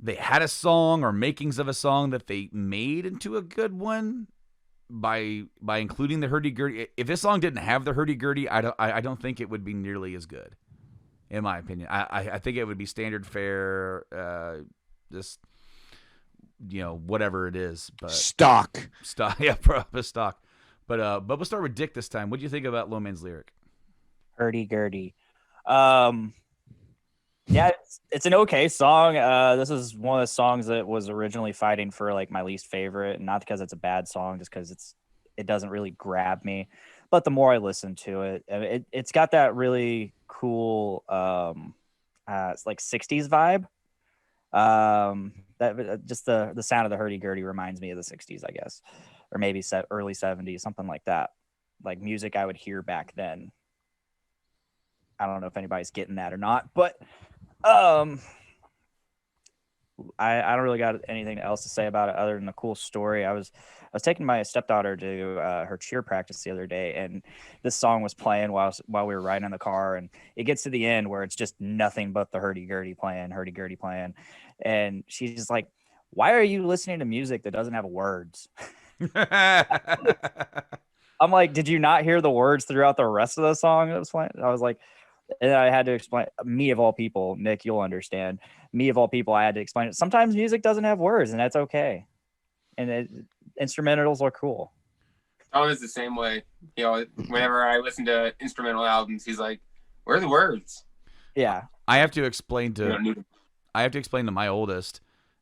they had a song or makings of a song that they made into a good one by including the hurdy-gurdy. If this song didn't have the hurdy-gurdy, I don't think it would be nearly as good, in my opinion. I think it would be standard fare, just, whatever it is. But Stock. yeah, probably stock. But we'll start with Dick this time. What do you think about Low Man's Lyric? Hurdy-gurdy. Yeah, it's an okay song. This is one of the songs that was originally fighting for like my least favorite, and not because it's a bad song, just because it doesn't really grab me. But the more I listen to it, it's got that really cool it's like 60s vibe. That just the sound of the hurdy-gurdy reminds me of the 60s, I guess, or maybe early 70s, something like that. Like music I would hear back then. I don't know if anybody's getting that or not, but I don't really got anything else to say about it other than a cool story. I was taking my stepdaughter to her cheer practice the other day, and this song was playing while we were riding in the car, and it gets to the end where it's just nothing but the hurdy-gurdy playing, and she's just like, "Why are you listening to music that doesn't have words?" I'm like, "Did you not hear the words throughout the rest of the song that was playing?" I was like, and I had to explain, me of all people, Nick, you'll understand. Me of all people, I had to explain it. Sometimes music doesn't have words, and that's okay. And instrumentals are cool. Tom is the same way. Whenever I listen to instrumental albums, he's like, "Where are the words?" Yeah. I have to explain You don't need them. to my oldest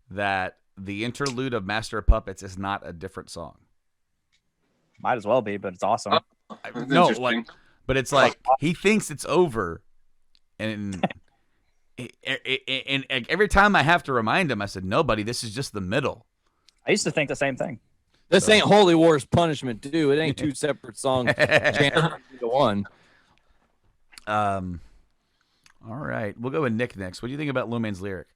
that the interlude of Master of Puppets is not a different song. Might as well be, but it's awesome. That's No, interesting. But it's like he thinks it's over, and every time I have to remind him, I said, "No, buddy, this is just the middle." I used to think the same thing. This ain't Holy War's Punishment, dude. It ain't two separate songs jammed into one. All right, we'll go with Nick next. What do you think about Low Man's Lyric?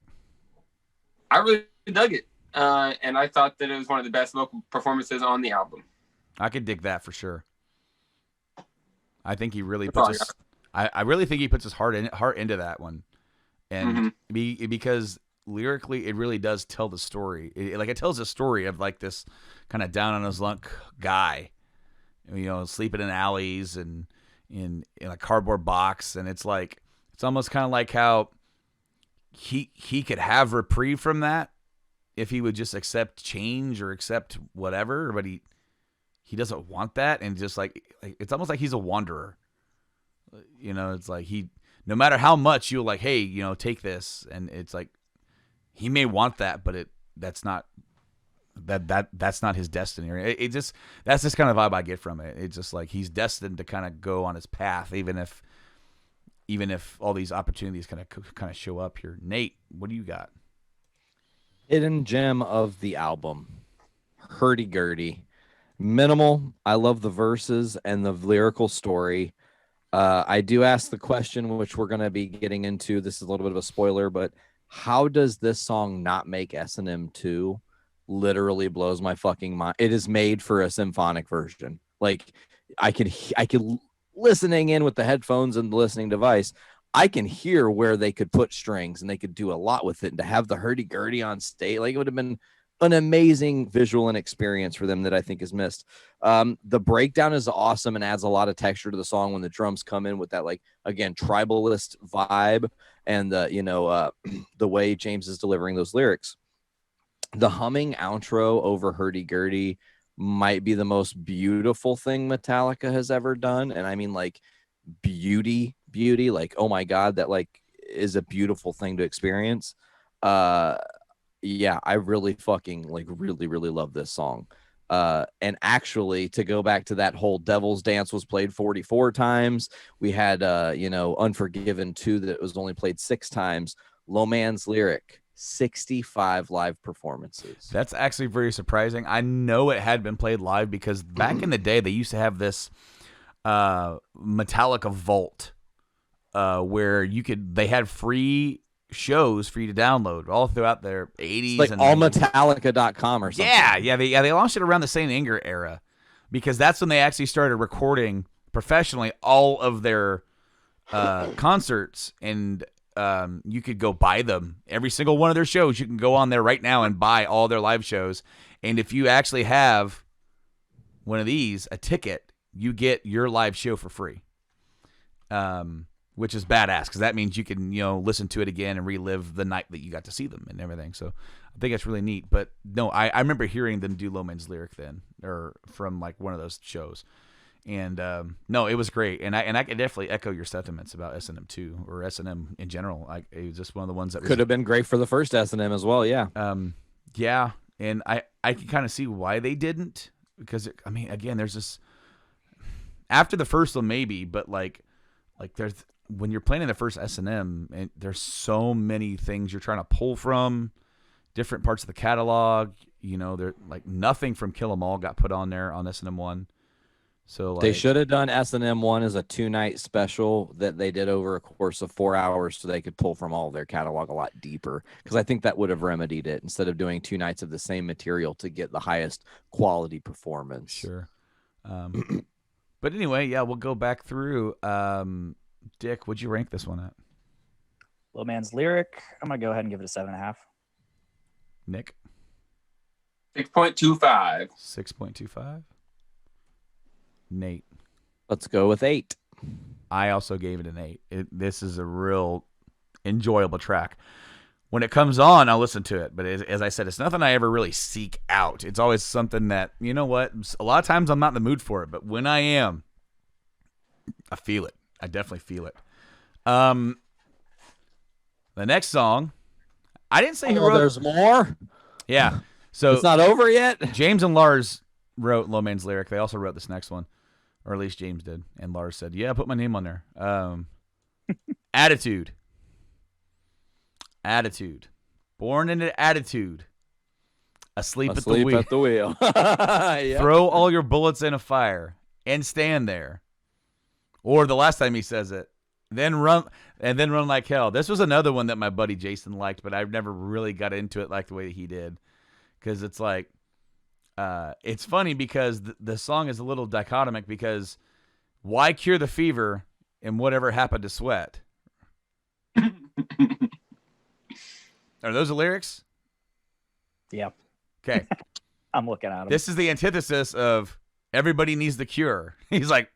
I really dug it, and I thought that it was one of the best vocal performances on the album. I could dig that for sure. I think he really puts his, I really think he puts his heart into that one, and because lyrically it really does tell the story. It tells a story of like this kind of down on his luck guy, sleeping in alleys and in a cardboard box, and it's almost kind of like how he could have reprieve from that if he would just accept change or accept whatever, but he doesn't want that, and just like it's almost like he's a wanderer. It's like no matter how much you're like, "Hey, take this," and it's like he may want that, but that's not his destiny. That's just kind of vibe I get from it. It's just like he's destined to kind of go on his path, even if all these opportunities kind of show up here. Nate, what do you got? Hidden gem of the album, hurdy-gurdy. Minimal. I love the verses and the lyrical story. I do ask the question, which we're going to be getting into. This is a little bit of a spoiler, but how does this song not make S&M 2? Literally blows my fucking mind. It is made for a symphonic version. Like I could listening in with the headphones and the listening device, I can hear where they could put strings and they could do a lot with it. And to have the hurdy-gurdy on stage, like it would have been an amazing visual and experience for them that I think is missed. The breakdown is awesome and adds a lot of texture to the song when the drums come in with that, like, again, tribalist vibe, and the way James is delivering those lyrics. The humming outro over hurdy-gurdy might be the most beautiful thing Metallica has ever done. And I mean, like, beauty, like, oh my God, that, like, is a beautiful thing to experience. Yeah, I really fucking, like, really love this song. And actually, to go back to that whole Devil's Dance was played 44 times. We had, Unforgiven II that was only played 6 times. Low Man's Lyric, 65 live performances. That's actually very surprising. I know it had been played live because back in the day, they used to have this Metallica Vault where they had free shows for you to download all throughout their 80s. It's like and allmetallica.com or something. Yeah, they launched it around the same Inger era because that's when they actually started recording professionally all of their concerts, and you could go buy them. Every single one of their shows, you can go on there right now and buy all their live shows. And if you actually have one of these, a ticket, you get your live show for free. Which is badass because that means you can, listen to it again and relive the night that you got to see them and everything. So I think that's really neat. But no, I remember hearing them do Low Man's Lyric then, or from like one of those shows. And no, it was great. And I can definitely echo your sentiments about S&M 2 or S&M in general. It was just one of the ones that could have been great for the first S&M as well. Yeah. Yeah. And I can kind of see why they didn't, because again, there's this after the first one, maybe, but like there's, when you're playing the first S&M, and there's so many things you're trying to pull from different parts of the catalog, there, like, nothing from Kill 'Em All got put on there on S&M 1. So like, they should have done S&M 1 as a 2-night special that they did over a course of 4 hours so they could pull from all of their catalog a lot deeper, because I think that would have remedied it instead of doing 2 nights of the same material to get the highest quality performance. Sure. But anyway, yeah, we'll go back through. Dick, would you rank this one at? Low Man's Lyric, I'm going to go ahead and give it a 7.5. Nick? 6.25. 6.25. Nate? Let's go with 8. I also gave it an 8. This is a real enjoyable track. When it comes on, I'll listen to it. But as I said, it's nothing I ever really seek out. It's always something that, you know what, a lot of times I'm not in the mood for it. But when I am, I feel it. I definitely feel it. The next song, I didn't say who wrote. There's more. Yeah, so it's not over yet. James and Lars wrote Low Man's Lyric. They also wrote this next one, or at least James did. And Lars said, "Yeah, put my name on there." Attitude. Born in an attitude. Asleep at the wheel. At the wheel. Yep. Throw all your bullets in a fire and stand there. Or the last time he says it, then run like hell. This was another one that my buddy Jason liked, but I've never really got into it like the way he did. Because it's like, it's funny because the song is a little dichotomic, because why cure the fever and whatever happened to sweat? Are those the lyrics? Yeah. Okay. I'm looking at them. This is the antithesis of everybody needs the cure. He's like,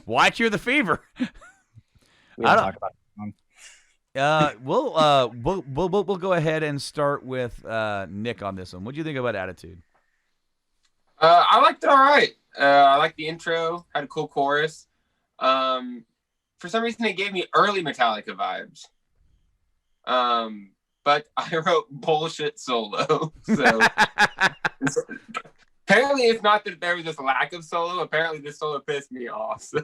why cure the fever? We don't talk about it. We'll go ahead and start with Nick on this one. What do you think about Attitude? I liked it all right. I liked the intro. Had a cool chorus. For some reason, it gave me early Metallica vibes. But I wrote bullshit solo. So apparently, it's not that there was this lack of solo. Apparently, this solo pissed me off. So.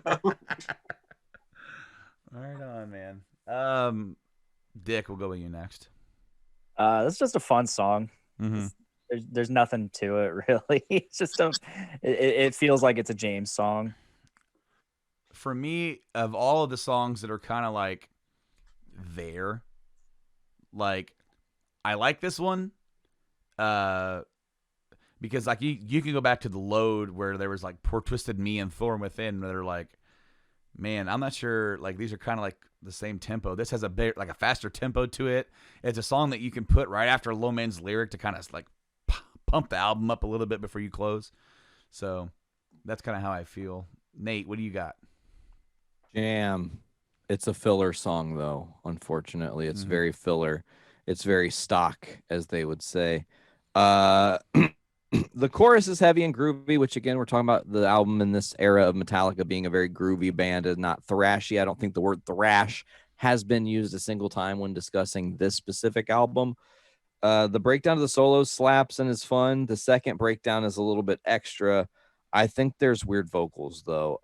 Right on, man. Dick, we'll go with you next. That's just a fun song. Mm-hmm. There's nothing to it really. It's just it feels like it's a James song. For me, of all of the songs that are kind of like there, like I like this one, because like you can go back to the Load where there was like Poor Twisted Me and Thorn Within, where they're like, Man, I'm not sure. Like these are kind of like the same tempo. This has a bit like a faster tempo to it. It's a song that you can put right after Low Man's lyric to kind of like pump the album up a little bit before you close. So that's kind of how I feel. Nate, what do you got? Jam. It's a filler song, though. Unfortunately, it's very filler. It's very stock, as they would say. The chorus is heavy and groovy, which again, we're talking about the album in this era of Metallica being a very groovy band and not thrashy. I don't think the word thrash has been used a single time when discussing this specific album. The breakdown of the solos slaps and is fun. The second breakdown is a little bit extra. I think there's weird vocals, though.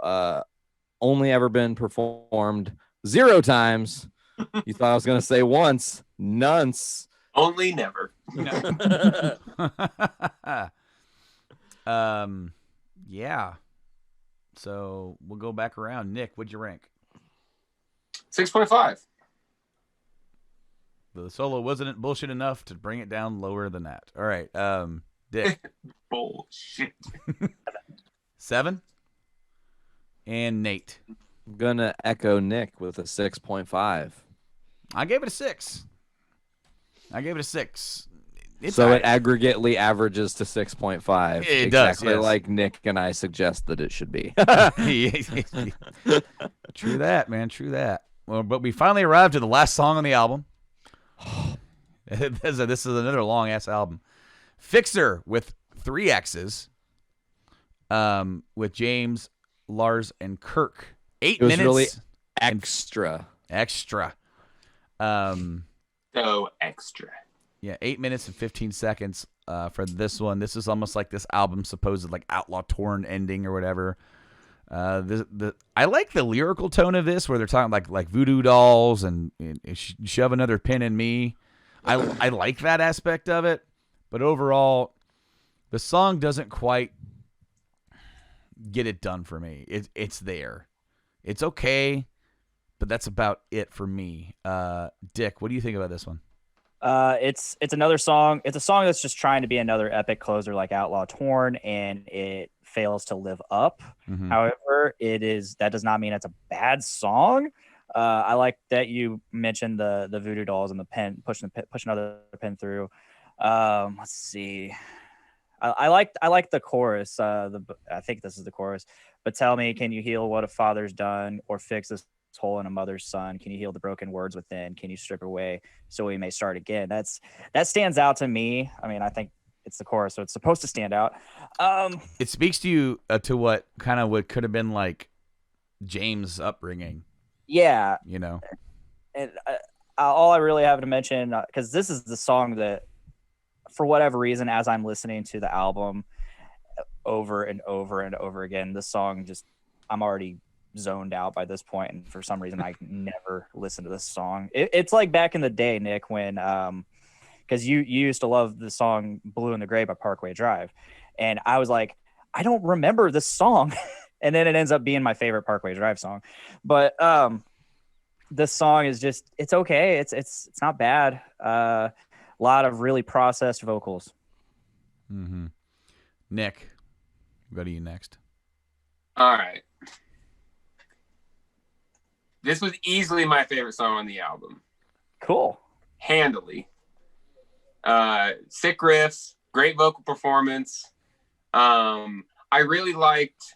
Only ever been performed 0 times. You thought I was going to say once. Nonce. Only never. Yeah. So we'll go back around. Nick, what'd you rank? 6.5. The solo wasn't bullshit enough to bring it down lower than that. All right. Dick. Bullshit. 7. And Nate. I'm going to echo Nick with a 6.5. I gave it a 6. It's so right. it aggregately averages to 6.5. It does, exactly yes. like Nick and I suggest that it should be. True that, man. True that. Well, but we finally arrived to the last song on the album. This is another long ass album. Fixxxer with 3 X's. With James, Lars, and Kirk. 8 It was minutes. really extra. Extra. So extra. Yeah, 8 minutes and 15 seconds for this one. This is almost like this album's supposed like Outlaw Torn ending or whatever. I like the lyrical tone of this, where they're talking like voodoo dolls and shove another pin in me. I like that aspect of it, but overall, the song doesn't quite get it done for me. It's there, it's okay, but that's about it for me. Dick, what do you think about this one? It's another song. It's a song that's just trying to be another epic closer like Outlaw Torn, and it fails to live up. Mhm. However, that does not mean it's a bad song. I like that you mentioned the voodoo dolls and the pen, push another pin through. Let's see. I like the chorus. I think this is the chorus. But tell me, can you heal what a father's done, or fix this hole in a mother's son? Can you heal the broken words within? Can you strip away so we may start again? That stands out to me. I mean, I think it's the chorus, so it's supposed to stand out. It speaks to you to what could have been like James' upbringing. Yeah, You know. and all I really have to mention, because this is the song that, for whatever reason, as I'm listening to the album over and over and over again, this song I'm already zoned out by this point, and for some reason I never listen to this song. It's like back in the day, Nick, when because you used to love the song Blue in the Gray by Parkway Drive, and I was like, I don't remember this song. And then it ends up being my favorite Parkway Drive song. But this song is just, it's okay. It's not bad. A lot of really processed vocals. Mm-hmm. Nick, we'll go to you next. All right. This was easily my favorite song on the album. Cool. Handily. Sick riffs, great vocal performance. I really liked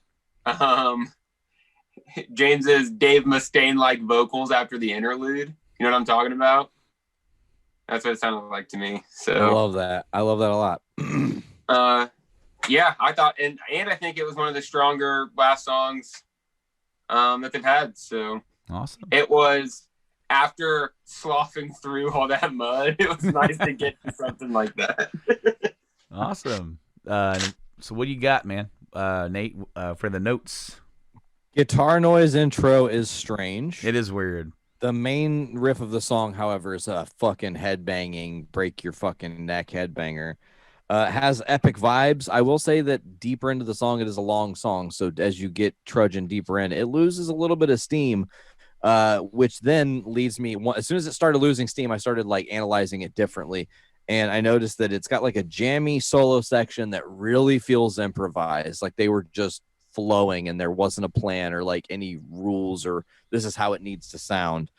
James's Dave Mustaine-like vocals after the interlude. You know what I'm talking about? That's what it sounded like to me. So I love that. I love that a lot. Yeah, I thought, and I think it was one of the stronger last songs that they've had. So Awesome. it was, after sloughing through all that mud, it was nice to get to something like that. Awesome. So what do you got, man? Nate, for the notes. Guitar noise intro is strange. It is weird. The main riff of the song, however, is a fucking headbanging, break your fucking neck headbanger. Has epic vibes. I will say that deeper into the song, it is a long song. So as you get trudging deeper in, it loses a little bit of steam, which then leads me, as soon as it started losing steam, I started like analyzing it differently. And I noticed that it's got like a jammy solo section that really feels improvised. Like they were just flowing and there wasn't a plan or like any rules or this is how it needs to sound.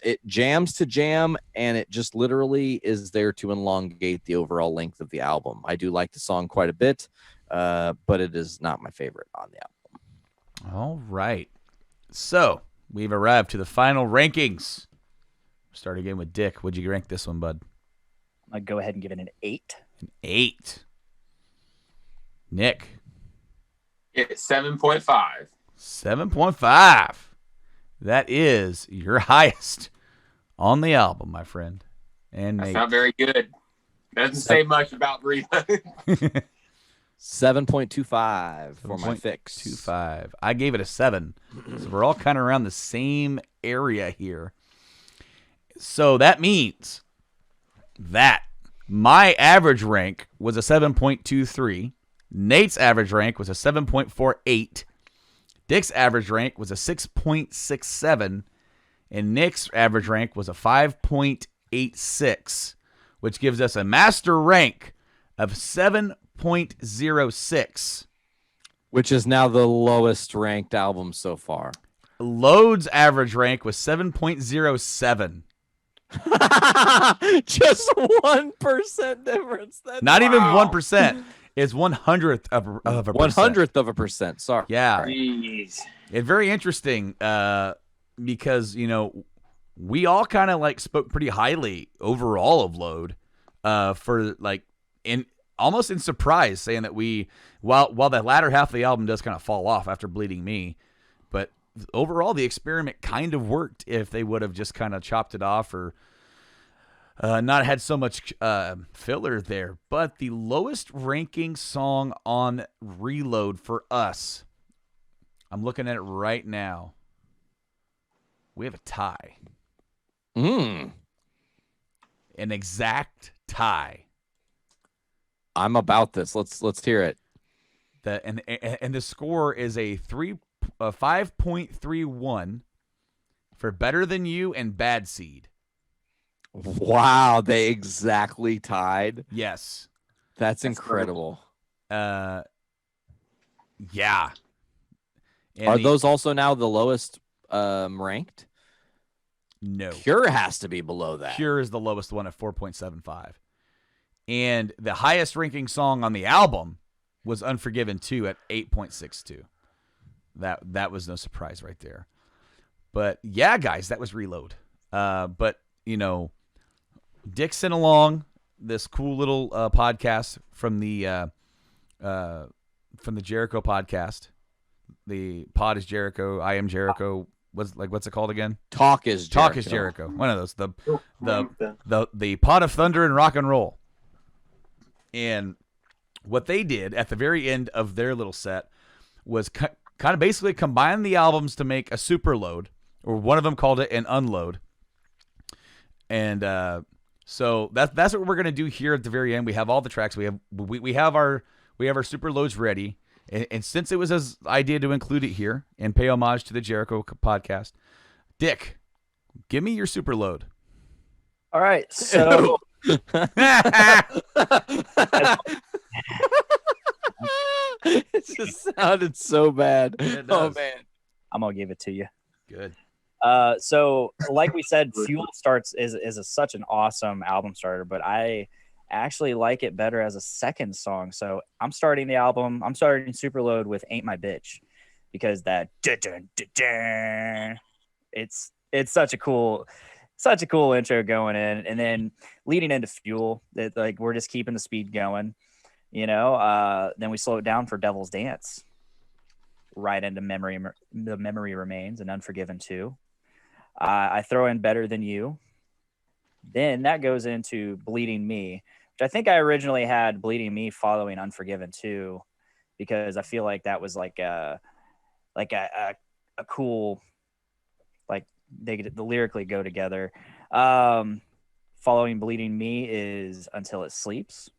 It jams to jam, and it just literally is there to elongate the overall length of the album. I do like the song quite a bit, but it is not my favorite on the album. All right. So we've arrived to the final rankings. Start again with Dick. What'd you rank this one, bud? I'm going to go ahead and give it an 8. An 8. Nick. It's 7.5. 7.5. That is your highest on the album, my friend. And That's Nate. not very good. Doesn't say much about Reload. 7.25 for my fix. 7.25. I gave it a 7. So we're all kind of around the same area here. So that means that my average rank was a 7.23. Nate's average rank was a 7.48. Dick's average rank was a 6.67. And Nick's average rank was a 5.86, which gives us a master rank of 7.06. Which is now the lowest ranked album so far. Load's average rank was 7.07. Just 1% difference. That's Not even Wow. 1%. It's 100th of a percent. 100th of a percent. Sorry. Yeah. Jeez. It's very interesting because, you know, we all kind of like spoke pretty highly overall of Load for like almost in surprise, saying that while the latter half of the album does kind of fall off after Bleeding Me, but overall the experiment kind of worked if they would have just kind of chopped it off or not had so much filler there. But the lowest ranking song on Reload for us, I'm looking at it right now. We have a tie. Mm. An exact tie. I'm about this. Let's hear it. And the score is a 5.31 for Better Than You and Bad Seed. Wow, they exactly tied. Yes. That's incredible. Yeah. And Are those also now the lowest ranked? No. Cure has to be below that. Cure is the lowest one at 4.75. And the highest ranking song on the album was Unforgiven II at 8.62. That was no surprise right there. But yeah, guys, that was Reload. But, you know, Dick sent along this cool little podcast from the Jericho podcast. The pod is Jericho. I am Jericho. What's it called again? Talk is Jericho. Talk is Jericho. One of those. The pot of thunder and rock and roll. And what they did at the very end of their little set was kind of basically combine the albums to make a super load, or one of them called it an unload. And so that's what we're gonna do here at the very end. We have all the tracks. We have our super loads ready. And since it was his idea to include it here and pay homage to the Jericho podcast, Dick, give me your super load. All right. So It just sounded so bad. It Oh does. man. I'm going to give it to you. Good. So like we said, Fuel is such an awesome album starter, but I actually like it better as a second song. So I'm starting Superload with Ain't My Bitch, because that it's such a cool intro going in, and then leading into Fuel, that like we're just keeping the speed going, you know. Then we slow it down for Devil's Dance, right into The Memory Remains and Unforgiven II. I throw in Better Than You. Then that goes into Bleeding Me, which I think I originally had Bleeding Me following Unforgiven II, because I feel like that was like a cool, like they lyrically go together. Following Bleeding Me is Until It Sleeps,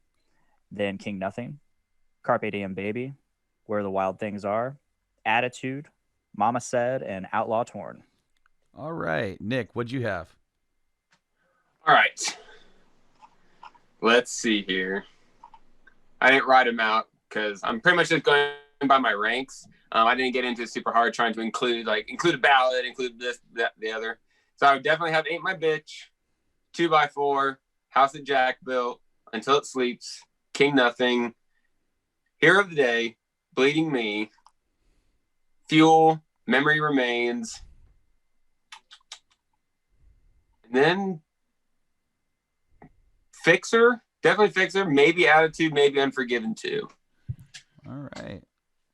then King Nothing, Carpe Diem Baby, Where the Wild Things Are, Attitude, Mama Said, and Outlaw Torn. All right, Nick, what'd you have? All right. Let's see here. I didn't write them out because I'm pretty much just going by my ranks. I didn't get into it super hard trying to include a ballad, include this, that, the other. So I would definitely have Ain't My Bitch, 2x4, House That Jack Built, Until It Sleeps, King Nothing, Hero of the Day, Bleeding Me, Fuel, Memory Remains, and then Fixxxer, definitely Fixxxer, maybe Attitude, maybe Unforgiven II. All right.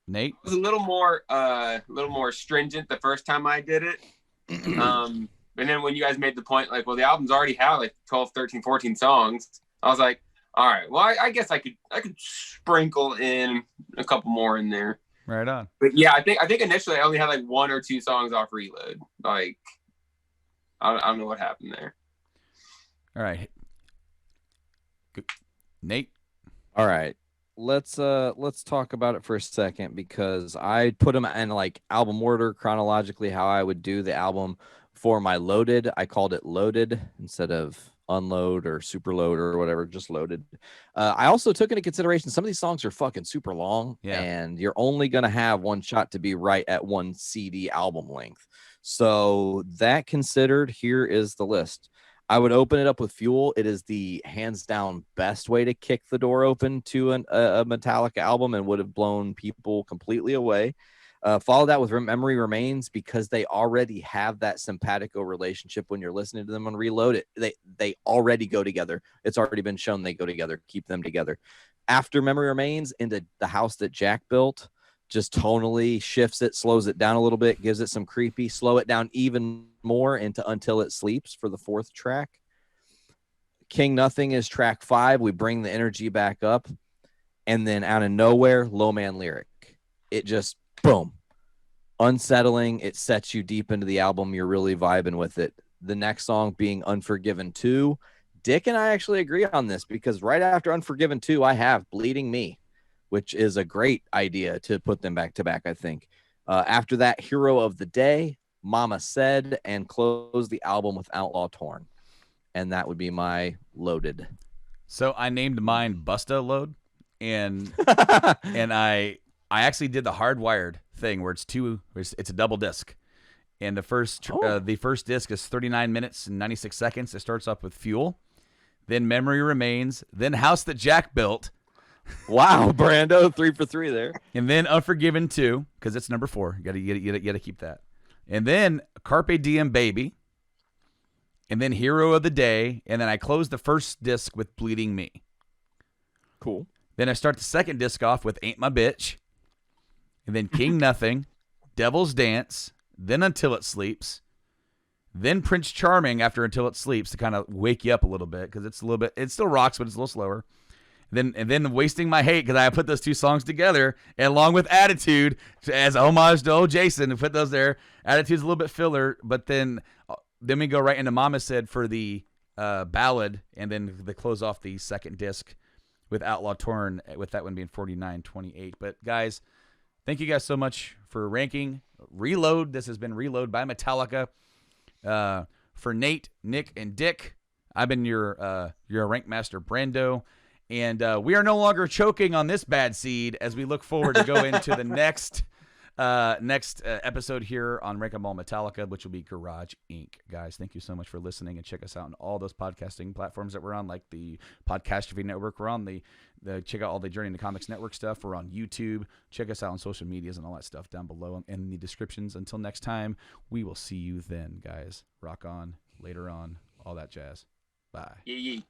Nate? It was a little more stringent the first time I did it. And then when you guys made the point, like, well, the album's already had like 12, 13, 14 songs, I was like, all right, well, I guess I could sprinkle in a couple more in there. Right on. But yeah, I think initially I only had like 1 or 2 songs off Reload. Like, I don't know what happened there. All right. Good. Nate? All right. Let's talk about it for a second, because I put them in like album order chronologically, how I would do the album for my loaded. I called it loaded instead of unload or superload or whatever, just loaded. I also took into consideration some of these songs are fucking super long, and you're only going to have one shot to be right at one CD album length. So that considered, here is the list. I would open it up with Fuel. It is the hands down best way to kick the door open to a Metallica album and would have blown people completely away. Follow that with Memory Remains, because they already have that simpatico relationship when you're listening to them on Reload. They already go together. It's already been shown they go together. Keep them together. After Memory Remains, into The House That Jack Built, just tonally shifts it, slows it down a little bit, gives it some creepy, slow it down even more into Until It Sleeps for the 4th track. King Nothing is track 5. We bring the energy back up. And then out of nowhere, Low Man Lyric. It just, boom. Unsettling. It sets you deep into the album. You're really vibing with it. The next song being Unforgiven II. Dick and I actually agree on this, because right after Unforgiven II, I have Bleeding Me, which is a great idea to put them back to back, I think. After that, Hero of the Day, Mama Said, and close the album with Outlaw Torn. And that would be my loaded. So I named mine Busta Load, and I actually did the hardwired thing where it's a double disc. And the first disc is 39 minutes and 96 seconds. It starts off with Fuel, then Memory Remains, then House That Jack Built. Wow, Brando, 3 for 3 there. And then Unforgiven II, because it's number 4. You gotta keep that. And then Carpe Diem Baby. And then Hero of the Day. And then I close the first disc with Bleeding Me. Cool. Then I start the second disc off with Ain't My Bitch. And then King Nothing, Devil's Dance, then Until It Sleeps. Then Prince Charming after Until It Sleeps to kind of wake you up a little bit, because it still rocks, but it's a little slower. And then Wasting My Hate, because I put those 2 songs together, and along with Attitude as homage to old Jason, and put those there. Attitude's a little bit filler, but then we go right into Mama Said for the ballad, and then they close off the second disc with Outlaw Torn, with that one being 49-28. But guys, thank you guys so much for ranking Reload. This has been Reload by Metallica. For Nate, Nick, and Dick, I've been your rank master, Brando. And we are no longer choking on this bad seed as we look forward to go into the next episode here on Rank 'Em All Metallica, which will be Garage Inc. Guys, thank you so much for listening, and check us out on all those podcasting platforms that we're on, like the Podcastrophe Network. We're on the check out all the Journey into Comics Network stuff. We're on YouTube. Check us out on social medias and all that stuff down below in the descriptions. Until next time, we will see you then, guys. Rock on, later on, all that jazz. Bye. Yee.